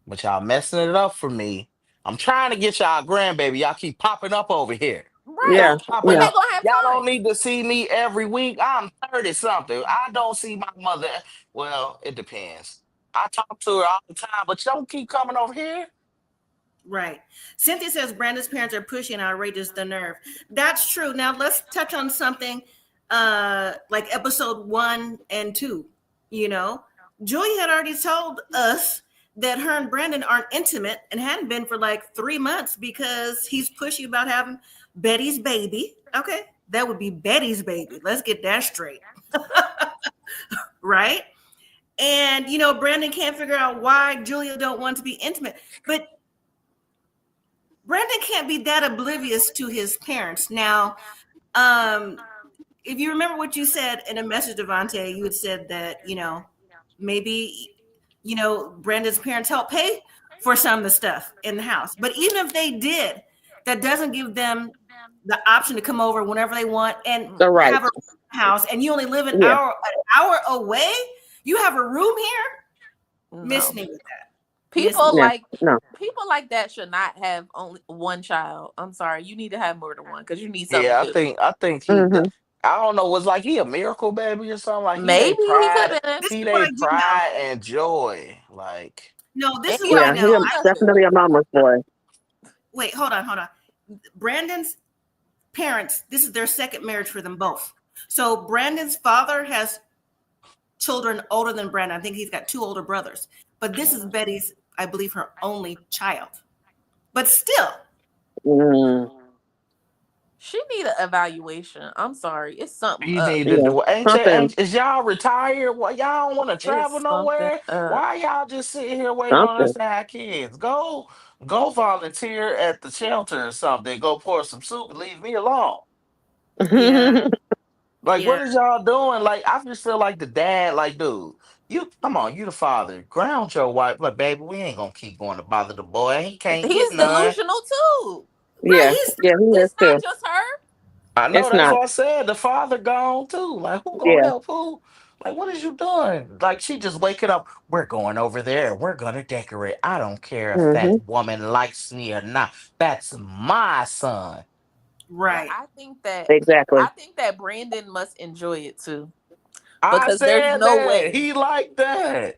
But y'all messing it up for me. I'm trying to get y'all a grandbaby. Y'all keep popping up over here. Right. Yeah. Y'all popping When Yeah. they up. gonna have Y'all don't time? need to see me every week. I'm 30 something. I don't see my mother. Well, it depends. I talk to her all the time, but you don't keep coming over here. Right. Cynthia says Brandon's parents are pushy and outrageous. The nerve. That's true. Now let's touch on something like episode 1 and 2. You know, Julie had already told us that her and Brandon aren't intimate and hadn't been for like 3 months because he's pushy about having Betty's baby. Okay. That would be Betty's baby. Let's get that straight. Right. And you know, Brandon can't figure out why Julia don't want to be intimate. But Brandon can't be that oblivious to his parents. Now, um, if you remember what you said in a message, Devontae, you had said that, you know, maybe, you know, Brandon's parents help pay for some of the stuff in the house. But even if they did, that doesn't give them the option to come over whenever they want and The right. have a house. And you only live Yeah. an hour away. You have a room here. Miss No. me with that. Miss People me. Yeah. like No. people like that should not have only one child. I'm sorry. You need to have more than one because you need something Yeah, to I do. think I think he. Hmm. I don't know. Was like he a miracle baby or something? Like he they Maybe he could pride. have been. This is He what they I do know. pride and joy. Like No, this And is he what I Yeah. don't know. He's need nothing. definitely a mama's boy. Wait, hold on. Brandon's parents, this is their second marriage for them both. So Brandon's father has children older than Brandon. I think he's got two older brothers. But this is Betty's, I believe, her only child. But still, Mm, She need an evaluation. I'm sorry. It's something you up. need to yeah. do. Something. Ain't is y'all retired? Why y'all don't want to travel It's something nowhere? up. Why y'all just sitting here waiting on us Something. to have kids? Go volunteer at the shelter or something. Go pour some soup and leave me alone. yeah, Like, yeah. what is y'all doing? Like, I just feel like the dad, like, dude, you come on, you the father. Ground your wife. Like, baby, we ain't gonna keep going to bother the boy. He can't get He's none. delusional too. Right. Yeah. Yeah. He is It's not too. just her. I know It's that's not. what I said. The father gone too. Like, who gonna Yeah. help who? Like, what is you doing? Like, she just waking up. We're going over there. We're gonna decorate. I don't care if that Hmm. woman likes me or not. That's my son. But Right. Exactly. I think that Brandon must enjoy it too. I Because there's said no that. way. He like that.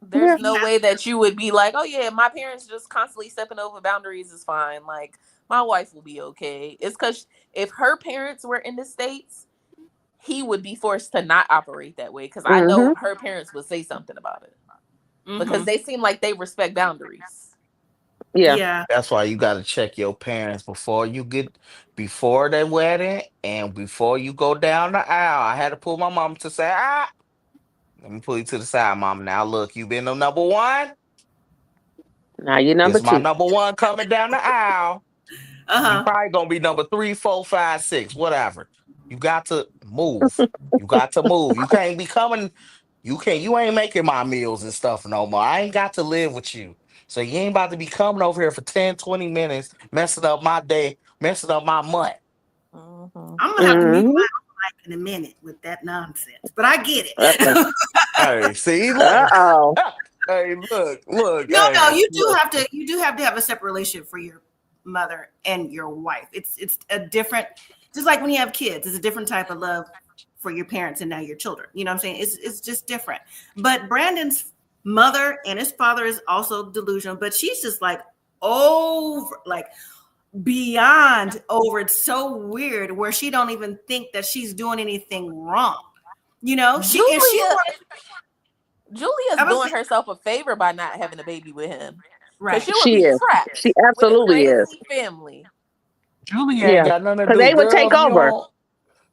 There's Yeah. He no has way that you would be like, oh yeah, my parents just constantly stepping over boundaries is fine. Like my wife will be okay. It's because if her parents were in the States, he would be forced to not operate that way. Because I Hmm. know her parents would say something about it. Because mm-hmm. they seem like they respect boundaries. Yeah. Yeah. That's why you got to check your parents before the wedding and before you go down the aisle. I had to pull my mom to say, let me pull you to the side, mom. Now look, you been the number one. Now you're number This my 2. number 1 coming down the aisle. You Uh-huh. probably gonna be number 3, 4, 5, 6, whatever. You got to move. You got to move. You can't be coming. You ain't making my meals and stuff no more. I ain't got to live with you. So you ain't about to be coming over here for 10, 20 minutes, messing up my day, messing up my month. Mhm. I'm gonna have to mute my mic in a minute with that nonsense, but I get it. Hey, see, look. Uh-oh. Hey, look. No, Hey, you do look. have to have a separate relationship for your mother and your wife. It's a different, just like when you have kids, it's a different type of love for your parents and now your children. You know what I'm saying? It's just different. But Brandon's mother and his father is also delusional, but she's just like over, like beyond over. It's so weird where she don't even think that she's doing anything wrong. You know, if she wanted, Julia's doing herself a favor by not having a baby with him. right? She would She be is. trapped She with a absolutely is. crazy family. Julie Yeah. ain't got nothing to Because do, they would girl. take If you over. don't,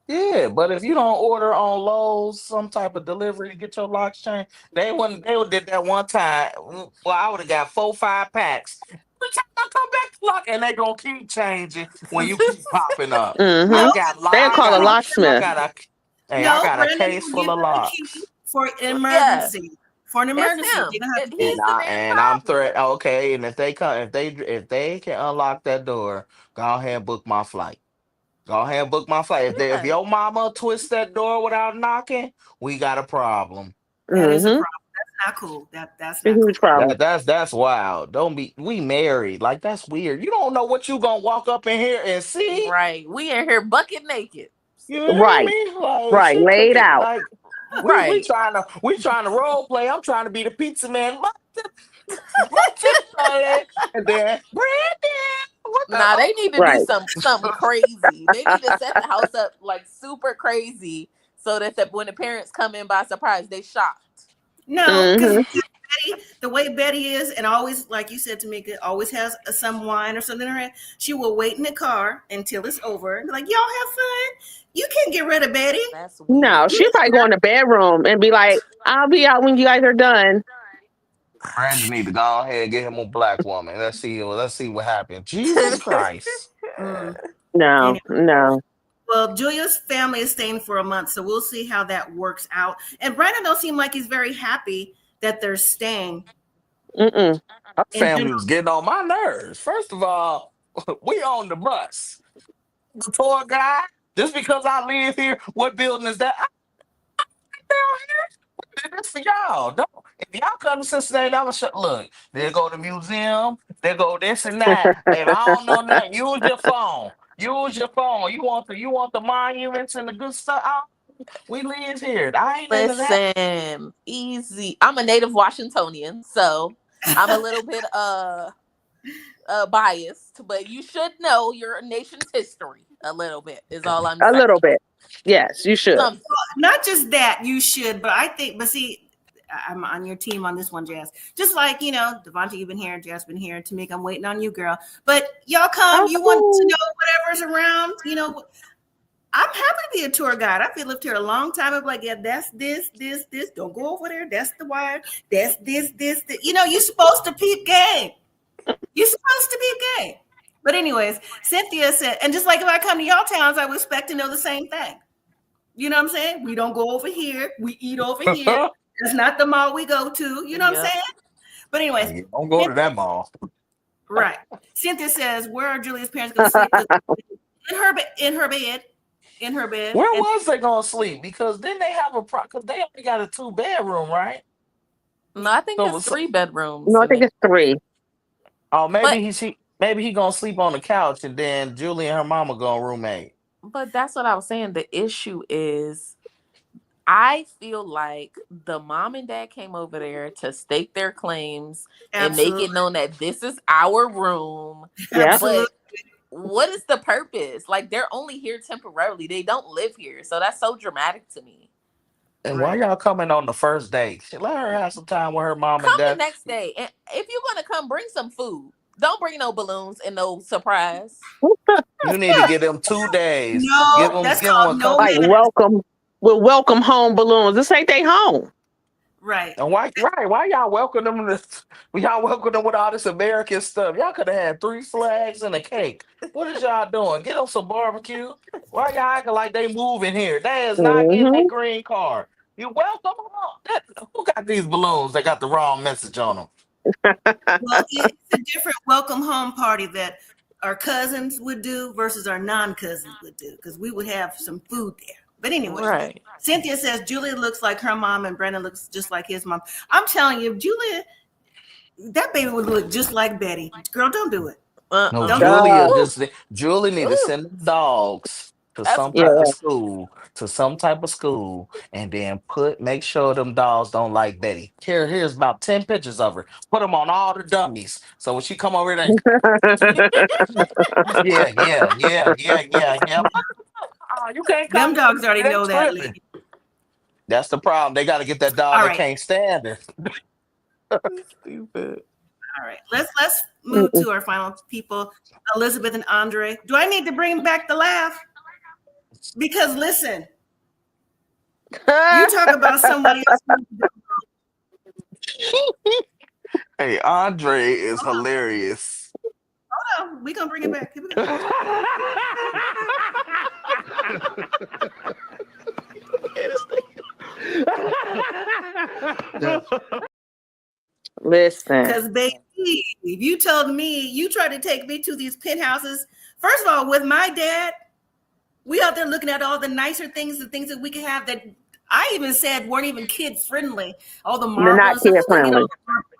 yeah, but if you don't order on Lowe's some type of delivery to get your locks changed, they did that one time. Well, I would have got 4, 5 packs. Every time I come back to lock, and they gonna keep changing when you keep popping up. No, I Mm-hmm. got lock. They'll I call got a a. I locksmith. got a. Hey, I no, got a Brandon case will full give of them the key locks. for an Yeah, emergency. For an it's emergency, him. you're gonna have to He's give. the main I'm problem. okay, and if they come, if they can unlock that door, go ahead and book my flight. Go ahead and book my flight. If Yeah. your mama twists that door without knocking, we got a problem. That is a Mm-hmm. problem. That's not cool. That's A not huge cool. problem. That's wild. Don't be we married. Like that's weird. You don't know what you gonna walk up in here and see. Right. We in here bucket naked. You know what I Right. mean? Like Right. she Laid cooking out. like Right. we trying to role play. I'm trying to be the pizza man. What you say? And then Brandon, what the Nah, they need to do Right. something crazy. They need to set the house up like super crazy so that when the parents come in by surprise, they shocked. No, because Mm-hmm. the way Betty is, and always, like you said to me, always has some wine or something around. She will wait in the car until it's over and be like, "Y'all have fun. You can't get rid of Betty." That's No, weird. she'll probably go in the bedroom and be like, I'll be out when you guys are done. Brandon need to go ahead and get him a black woman. Let's see what happens. Jesus Christ. Mm. No, Anyway, no. well, Julia's family is staying for a month, so we'll see how that works out. And Brandon don't seem like he's very happy that they're staying Mm-mm. Our in family general. was getting on my nerves. First of all, we on the bus. The tour guy, just because I live here, what building is that? I down here. That's for y'all. Don't. If y'all come to Cincinnati, I'm gonna look. They go to the museum. They go this and that. If I don't know nothing, use your phone. Use your phone. You want the monuments and the good stuff. We live here. I ain't into that. Listen, easy. I'm a native Washingtonian, so I'm a little bit biased, but you should know your nation's history a little bit. Is all I'm A saying. little bit. Yes, you should. Something. Not just that, you should, but I think, but see, I'm on your team on this one, Jazz. Just like, Devontae, you've been here, Jazz been here. Tamika, I'm waiting on you, girl. But y'all come, you want to know whatever's around, I'm happy to be a tour guide. I've lived here a long time. I'm like, yeah, that's this. Don't go over there. That's the wire. That's this. You're supposed to peep game. You're supposed to peep game. But anyways, Cynthia said, and just like if I come to y'all towns, I would expect to know the same thing. You know what I'm saying? We don't go over here. We eat over here. It's not the mall we go to. You know what I'm saying? But anyways. Don't go to that mall. Right. Cynthia says, where are Julia's parents going to sleep? In her bed. In her bed. Where was they gonna sleep? Because then they have because they only got a 2-bedroom, right? No, I think So it's 3 bedrooms. No, I think it's 3. Oh, maybe he gonna sleep on the couch, and then Julie and her mama gonna roommate. But that's what I was saying. The issue is, I feel like the mom and dad came over there to stake their claims and make it known that this is our room. Yeah. But what is the purpose? Like, they're only here temporarily. They don't live here. So that's so dramatic to me. And why y'all coming on the first date? Let her have some time with her mom and Come dad. the next day. And if you're going to come, bring some food. Don't bring no balloons and no surprise. You need to give them 2 days. No, that's called no like manners. welcome home balloons. This ain't they home. Right. And why y'all welcome them y'all welcome them with all this American stuff? Y'all could have had 3 flags and a cake. What is y'all doing? Get them some barbecue. Why y'all acting like they moving here? They is not getting a Mm-hmm. green card. You welcome them. Who got these balloons? They got the wrong message on them. Well, it's a different welcome home party that our cousins would do versus our non-cousins would do, because we would have some food there. But anyway, Right. Cynthia says Julia looks like her mom and Brandon looks just like his mom. I'm telling you, Julia, that baby would look just like Betty. Girl, don't do it. No, Don't do it. Julia Ooh, Julie need to ooh, send the dogs to that's some Yeah. type of school, and then make sure them dogs don't like Betty. Here's about 10 pictures of her. Put them on all the dummies. So when she come over there, yeah. You can't Them come dogs already they know that, tripping. lady. That's the problem. They got to get that dog All that right. can't stand it. stupid. All right. Let's move to our final people, Elizabeth and Andre. Do I need to bring back the laugh? Because listen, you talk about somebody else. Hey, Andre is hilarious. Hold on, we're gonna bring it back. Here we go. Listen. Because baby, if you told me you tried to take me to these penthouses, first of all, with my dad, we out there looking at all the nicer things, the things that we could have that I even said weren't even kid friendly. All the They're marble not and stuff. kid We're gonna get friendly. all the carpet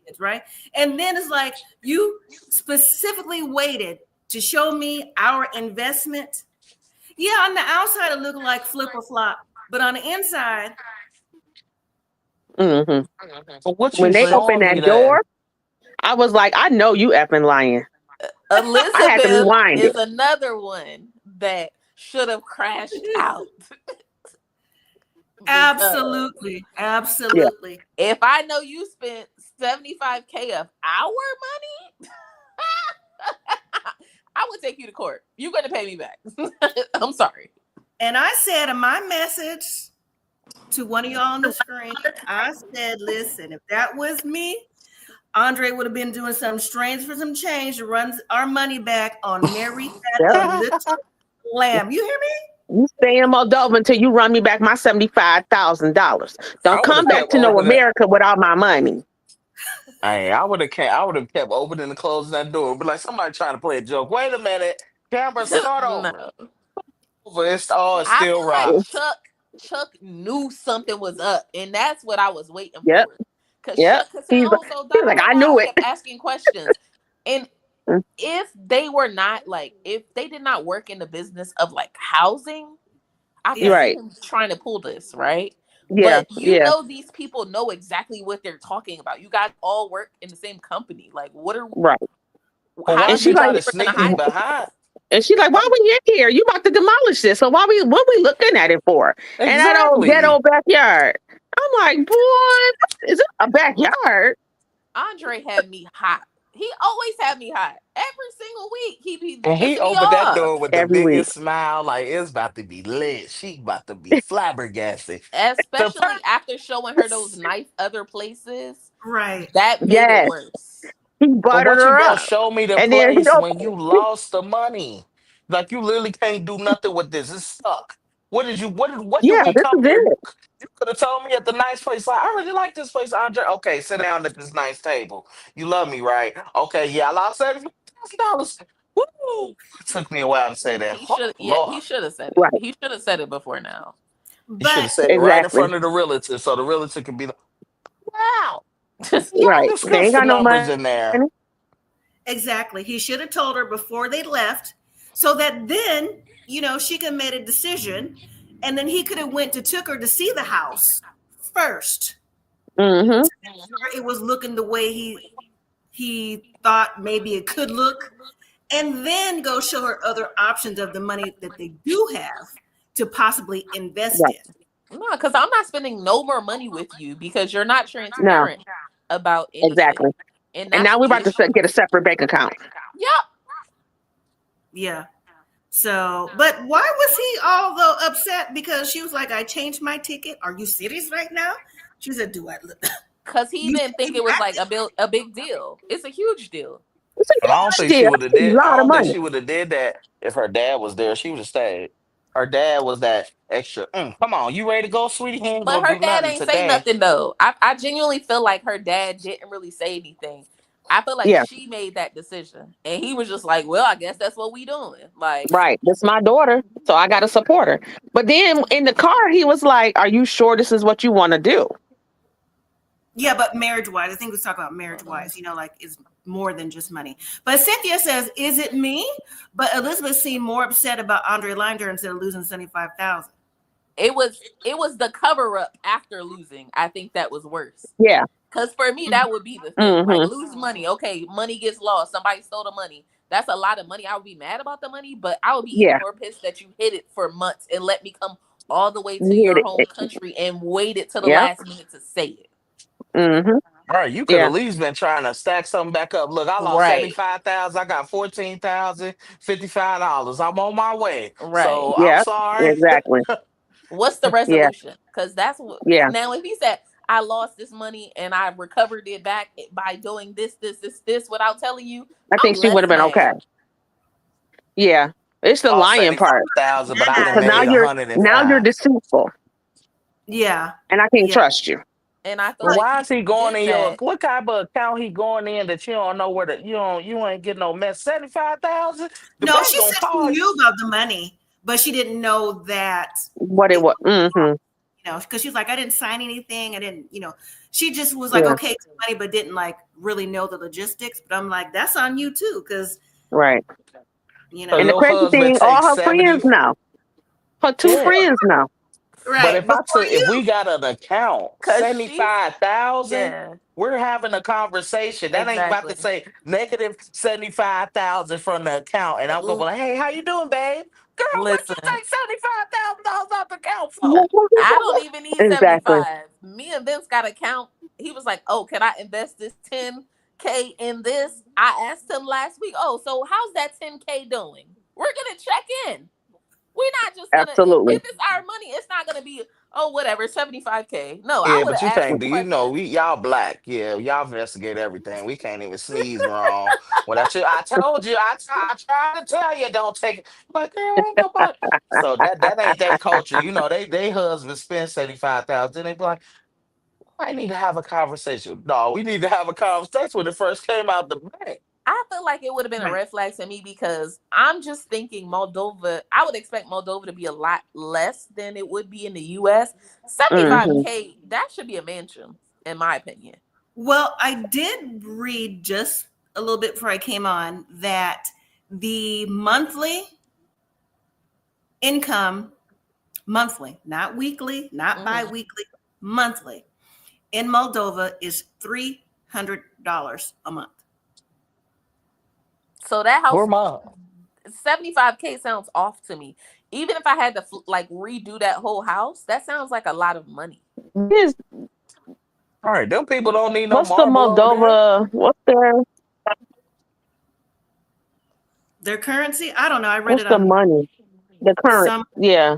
kids, right? And then it's like you specifically waited to show me our investment. Yeah, on the outside it looked like flip or flop, but on the inside, Mm-hmm. But what you When they opened showing me that that? door, I was like, I know you effing lying. I had to Elizabeth rewind is it. another one that should have crashed out. Because absolutely. if I know you spent $75K of our money, I would take you to court. You're going to pay me back. I'm sorry. And I said in my message to one of y'all on the screen, I said, listen, if that was me, Andre would have been doing something strange for some change to run our money back on Mary Had a Little Lamb. You hear me? You stay in Moldova until you run me back my $75,000. Don't I would come have back kept to no opening. America without my money. Hey, I would have kept opening and closing that door. But like somebody trying to play a joke. Wait a minute, camera, start over. No. It's I still feel like rock. Chuck knew something was up, and that's what I was waiting Yep. for. Because Yep. Chuck could say, He's "Oh, so da he's da like, da I da," knew it. kept asking questions. And Mm, if they were not like, if they did not work in the business of like housing, I could Yeah. see Right. him trying to pull this, right? Yeah. But you Yeah. know, these people know exactly what they're talking about. You guys all work in the same company. Like, what are? Right. But How why do And you she you think like, try they to were going to sneak me hire you? behind? and she like, why we in here? You about to demolish this? So what we looking at it for? And that old ghetto Exactly. backyard. I'm like, boy, is it a backyard? Andre had me hot. He always had me hot. Every single week, he be And he pissing me opened that off. door with the Every week. biggest smile, like it's about to be lit. She about to be flabbergasted. The Especially after showing her those nice other places. Right. That made it Yes. worse. He But buttered what you her gonna up. show me the And then he place when opened. you lost the money? Like you literally can't do nothing with this. It's stuck. What did Yeah, we this come is here? it. You could have told me at the nice place. Like, I really like this place, Andre. Okay, sit down at this nice table. You love me, right? Okay, yeah, I lost $75,000. Woo! It took me a while to say that. He Oh should, yeah, he Lord. should have said it. Right. He should have said it before now. You should But have said it right in Exactly. front of the realtor so the realtor could be like, wow, y'all Right. They ain't got description no numbers money. in there. exactly, he should have told her before they left, so that then she could have made a decision, and then he could have went to took her to see the house first. Mm-hmm. It was looking the way he thought maybe it could look, and then go show her other options of the money that they do have to possibly invest Right. in. No, because I'm not spending no more money with you because you're not No, transparent about anything. exactly. And And that's now we're the about to issue. get a separate bank account. Yep. Yeah. So, but why was he although upset? Because she was like, I changed my ticket. Are you serious right now? She said, "Do I?" Because he You didn't think it was like a big deal. It's a huge deal. It's a But I don't huge think she deal. would have That's a did. I lot of don't think money. she would have did that if her dad was there. She would have stayed. Her dad was that extra. Come on, you ready to go, sweetie? He ain't But gonna her do dad nothing ain't say today. nothing though. I genuinely feel like her dad didn't really say anything. I feel like Yeah, she made that decision. And he was just like, well, I guess that's what we doing. Like, right. That's my daughter, so I got to support her. But then in the car, he was like, "Are you sure this is what you want to do?" Yeah, but marriage-wise, I think let's talk about marriage-wise. Like it's more than just money. But Cynthia says, "Is it me?" But Elizabeth seemed more upset about Andre Linder instead of losing 75,000. it was the cover up after losing. I think that was worse. Yeah. Because for me, that would be the thing. Like, Mm-hmm. lose money. Okay, money gets lost. Somebody stole the money. That's a lot of money. I would be mad about the money, but I would be even Yeah. more pissed that you hid it for months and let me come all the way to You your hit home it. country and waited to the Yep. last minute to say it. Mm-hmm. All right, you could Yeah. at least been trying to stack something back up. Look, I lost Right. 75,000. I got 14,000, $55. I'm on my way. Right. So I'm Yeah. sorry. Exactly. What's the Yeah. resolution? Because that's what. Yeah. Now, if he said, I lost this money and I recovered it back by doing this without telling you, I I'm think she would less have been okay. mad. Yeah. It's the Lost lying part. 75,000, but I done Because made now you're 105. deceitful, Yeah, and I can't yeah. trust you. And I feel Well, like why he is he going did in your that. what type of account he going in that you don't know where the you ain't getting no mess? 75,000? The No, bank she gonna said she call you. knew about the money, but she didn't know that What it it, was. Mm-hmm. because she's like, I didn't sign anything. I didn't, she just was like, Yeah. okay, it's money, but didn't like really know the logistics. But I'm like, that's on you too, because Right. So And the your crazy husband thing, all takes her friends 70. know. Her two Yeah. friends know. But right before if you, we got an account, Because she's, 75,000, yeah, we're having a conversation. That ain't about to exactly. say negative 75,000 from the account. And I'm gonna be like, hey, how you doing, babe? Girl, what you Listen, take $75,000 out the account for? I don't even need Exactly. 75. Me and Vince got a count. He was like, oh, can I invest this 10K in this? I asked him last week, oh, so how's that 10K doing? We're going to check in. We're not just gonna Absolutely. if it's our money, it's not gonna be oh whatever 75K. No, I Yeah, would but you have asked can't him do, questions. y'all black. Yeah, y'all investigate everything. We can't even sneeze wrong. I told you, I tried to tell you, don't take it. But girl, ain't nobody. So that ain't their culture. They husband spend 75,000. They be like, I need to have a conversation. No, we need to have a conversation when it first came out the bank. I feel like it would have been a right. red flag to me because I'm just thinking Moldova. I would expect Moldova to be a lot less than it would be in the US. Mm-hmm. 75K, that should be a mansion, in my opinion. Well, I did read just a little bit before I came on that the monthly income, monthly, not weekly, not bi-weekly, monthly in Moldova is $300 a month. So that Poor house, mom. 75K sounds off to me. Even if I had to like redo that whole house, that sounds like a lot of money. All right, them people don't need no What's the marble over there. Moldova? Their currency, I don't know. I read What's it the on money? The current. some Yeah.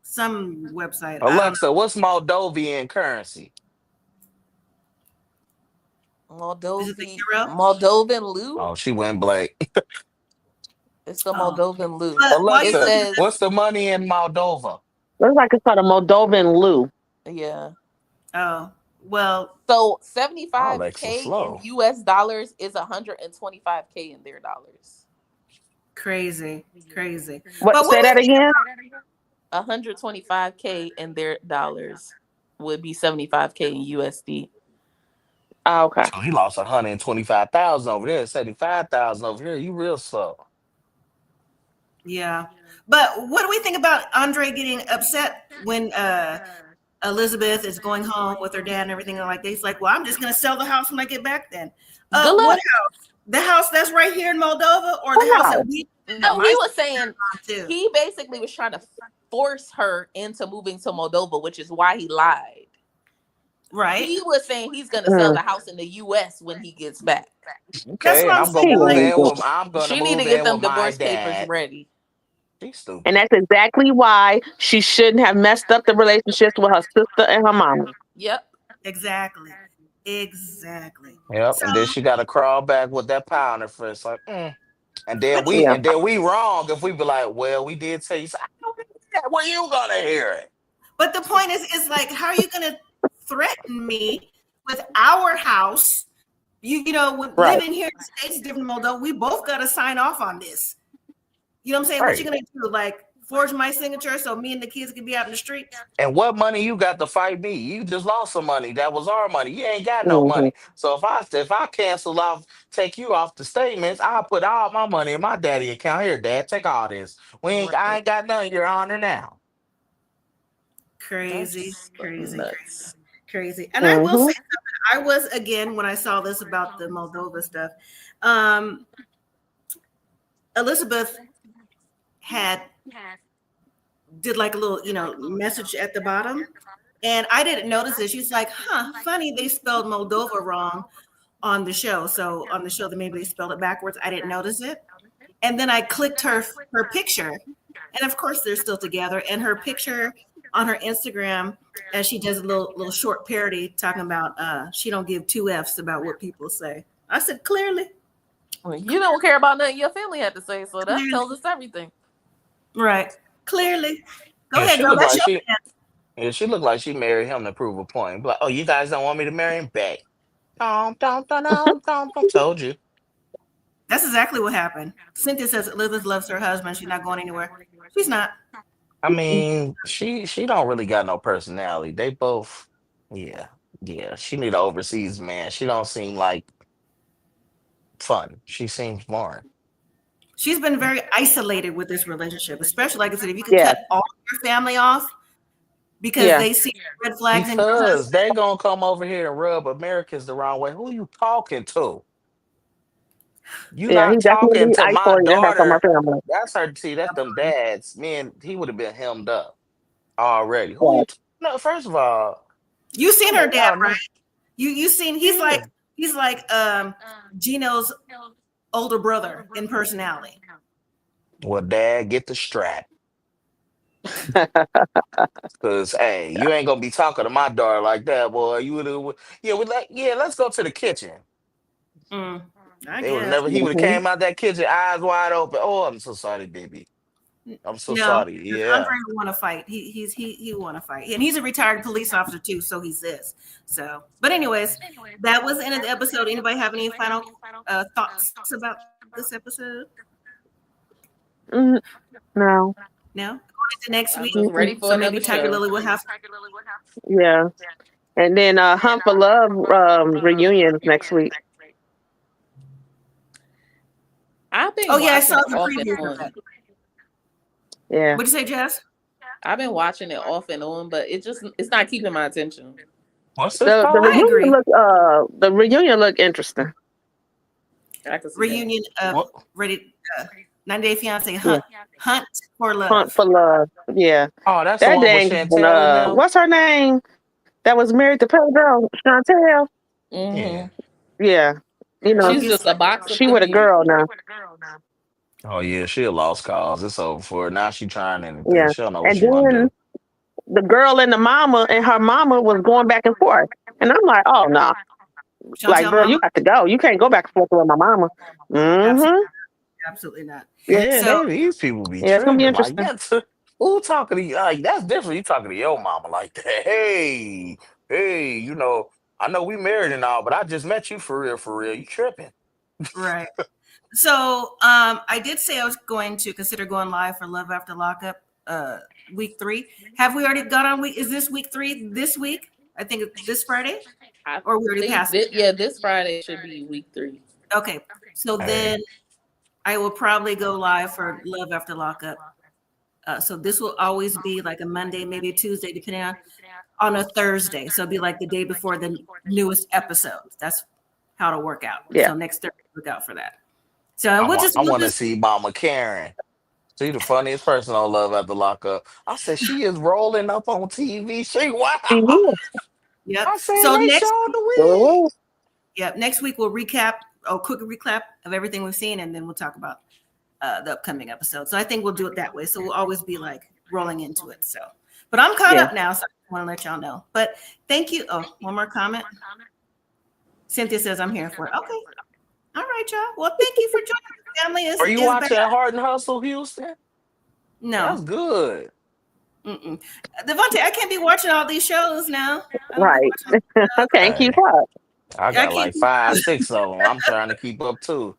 some website. I don't know. Alexa, what's Moldovan currency? Is it the euro? Moldovan lou. Oh, she went blank. It's the Oh, Moldovan lou. but while It you're Alexa, looking at says, what's the money in Moldova? Looks like it's called a Moldovan leu. yeah. oh, well, So Alexa, 75K in slow. US dollars is 125K in their dollars. crazy, crazy. What? But what Say do we that think? again. 125K in their dollars would be 75K in USD. Oh, okay. So he lost 125,000 over there, 75,000 over here. You real slow. Yeah, but what do we think about Andre getting upset when Elizabeth is going home with her dad and everything like that? He's like, "Well, I'm just going to sell the house when I get back." Then, Good what luck. house? The house that's right here in Moldova, or the house Wow. that we that No, my he son was saying too? he basically was trying to force her into moving to Moldova, which is why he lied. Right. He was saying he's going to sell Mm. the house in the US when he gets back. That's Okay, what and I'm I'm gonna He saying. move Like, ain't in doing. with I'm gonna She need to move get in them with my divorce papers dad. ready. She's And stupid. that's exactly why she shouldn't have messed up the relationships with her sister and her mama. Yep. Exactly. Yep. So, And then she got to crawl back with that pound at first, like, And then but Yeah. we wrong if we be like, well, we did say you. Say, I know we did that. Well, you gonna hear it. but the point is like, how are you going to threaten me with our house? You know, with Right. living here in the States, different Moldova, we both got to sign off on this. You know what I'm saying? What you Right. going to do? Like, forge my signature so me and the kids can be out in the streets? And what money you got to fight me? You just lost some money. That was our money. You ain't got no Hmm. money. So if I cancel off, take you off the statements, I'll put all my money in my daddy account. Here, Dad, take all this. I ain't got none. Your honor now. Crazy, That's fucking crazy, nuts. crazy. And I will Hmm. say something. I was, again, when I saw this about the Moldova stuff, um, Elizabeth did like a little, message at the bottom. And I didn't notice it. She's like, funny, they spelled Moldova wrong on the show. So on the show, that maybe they spelled it backwards. I didn't notice it. And then I clicked her picture. And of course, they're still together. And her picture on her Instagram, as she does a little short parody talking about she don't give two F's about what people say. I said, clearly. You don't care about nothing your family had to say, so that Clearly. tells us everything. Right. Clearly. Go Yeah, ahead, she girl. looked That's like your she. man. Yeah, she looked like she married him to prove a point. Like, oh, you guys don't want me to marry him back? Told you. That's exactly what happened. Cynthia says Elizabeth loves her husband. She's not going anywhere. She's not. I mean, she don't really got no personality. They both, yeah, yeah. She need an overseas man. She don't seem like fun. She seems boring. She's been very isolated with this relationship, especially like I said, if you could Yeah. cut all your family off because Yeah. they see red flags in your Because husband. they gonna come over here and rub Americans the wrong way. Who you talking to? You Yeah. He not talking definitely to my isolated her from her daughter. family. That's her. See, that's them dads. Man, he would have been hemmed up already. Who Right. you? No, first of all, You seen come her on, dad, y'all right? know. You seen Yeah. he's like Gino's older brother in personality. Well, Dad, get the strap. Cause hey, you ain't gonna be talking to my daughter like that, boy. You would yeah, let's go to the kitchen. I They would guess. never he would have Hmm. came out that kitchen, eyes wide open. Oh, I'm so sorry, baby. I'm so No, sorry. Andrei Yeah. will want to fight. He want to fight, and he's a retired police officer too. So he says. So, but anyways, that was the end of the episode. Anybody have any final thoughts about this episode? Mm, no. No. Going into next I'm week, just ready Mm-mm. for so maybe another Tiger show. Lily will have. Yeah. And then Hunt for Love reunions next week. I've been Oh yeah, I watching saw it the off and preview of on. that. Yeah. What'd you say, Jess? I've been watching it off and on, but it's not keeping my attention. What's this The called I again? agree. reunion look interesting. I can see that. Reunion of What? ready 90 Day Fiance Yeah. Hunt for Hunt Love. for Love. Yeah. Oh, that's the That one with dang Chantel and them. what's her name? That was married to Pedro, Chantel. Yeah. Yeah. You know, She's Focus. just a box of she with a girl confusion. now. Oh yeah, she a lost cause. It's over for her. Now she trying anything. Yeah. She don't know what And she wanna then do. the girl and the mama and her mama was going back and forth. And I'm like, oh no. Like, Chantel girl, you Mama? got to go. You can't go back and forth with my mama. Absolutely, Mm-hmm. absolutely not. Yeah. Yeah, So these people be Yeah, it's gonna be tripping. Like, interesting. yeah, who talking to you? Like, that's different. You talking to your mama like that. Hey, I know we married and all, but I just met you for real, for real. You tripping. right. So I did say I was going to consider going live for Love After Lockup week 3. Have we already got on week? Is this week 3 this week? I think it's this Friday, I or we already think passed it. this Friday should be week 3. Okay, so Hey. then I will probably go live for Love After Lockup. So this will always be like a Monday, maybe a Tuesday, depending on a Thursday. So it'll be like the day before the newest episode. That's how it'll work out. Yeah. So next Thursday, look out for that. So we'll I we'll want to just see Mama Karen. She the funniest person on Love After Lockup. I said she is rolling up on TV. She wow. She will. yep. I said So they next showed the Sure wig. will. next week we'll recap quick recap of everything we've seen, and then we'll talk about the upcoming episode. So I think we'll do it that way. So we'll always be like rolling into it. So, But I'm caught up now, so I want to let y'all know. But thank you. Oh, one more comment. Cynthia says I'm here for it. Okay. All right, y'all. Well, thank you for joining. Family Are you watching Heart and Hustle, Houston? No. That's good. Devontae, I can't be watching all these shows now. Right. Okay, keep up. I got like 5, 6 of them. I'm trying to keep up too.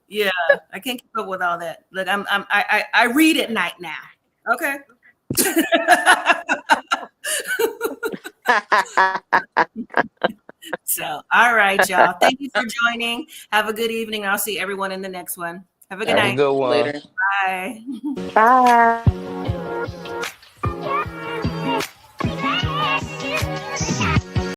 Yeah, I can't keep up with all that. Look, I read at night now. Okay. So, all right, y'all. Thank you for joining. Have a good evening. I'll see everyone in the next one. Have a good night. Have a good one. Later. Bye. Bye.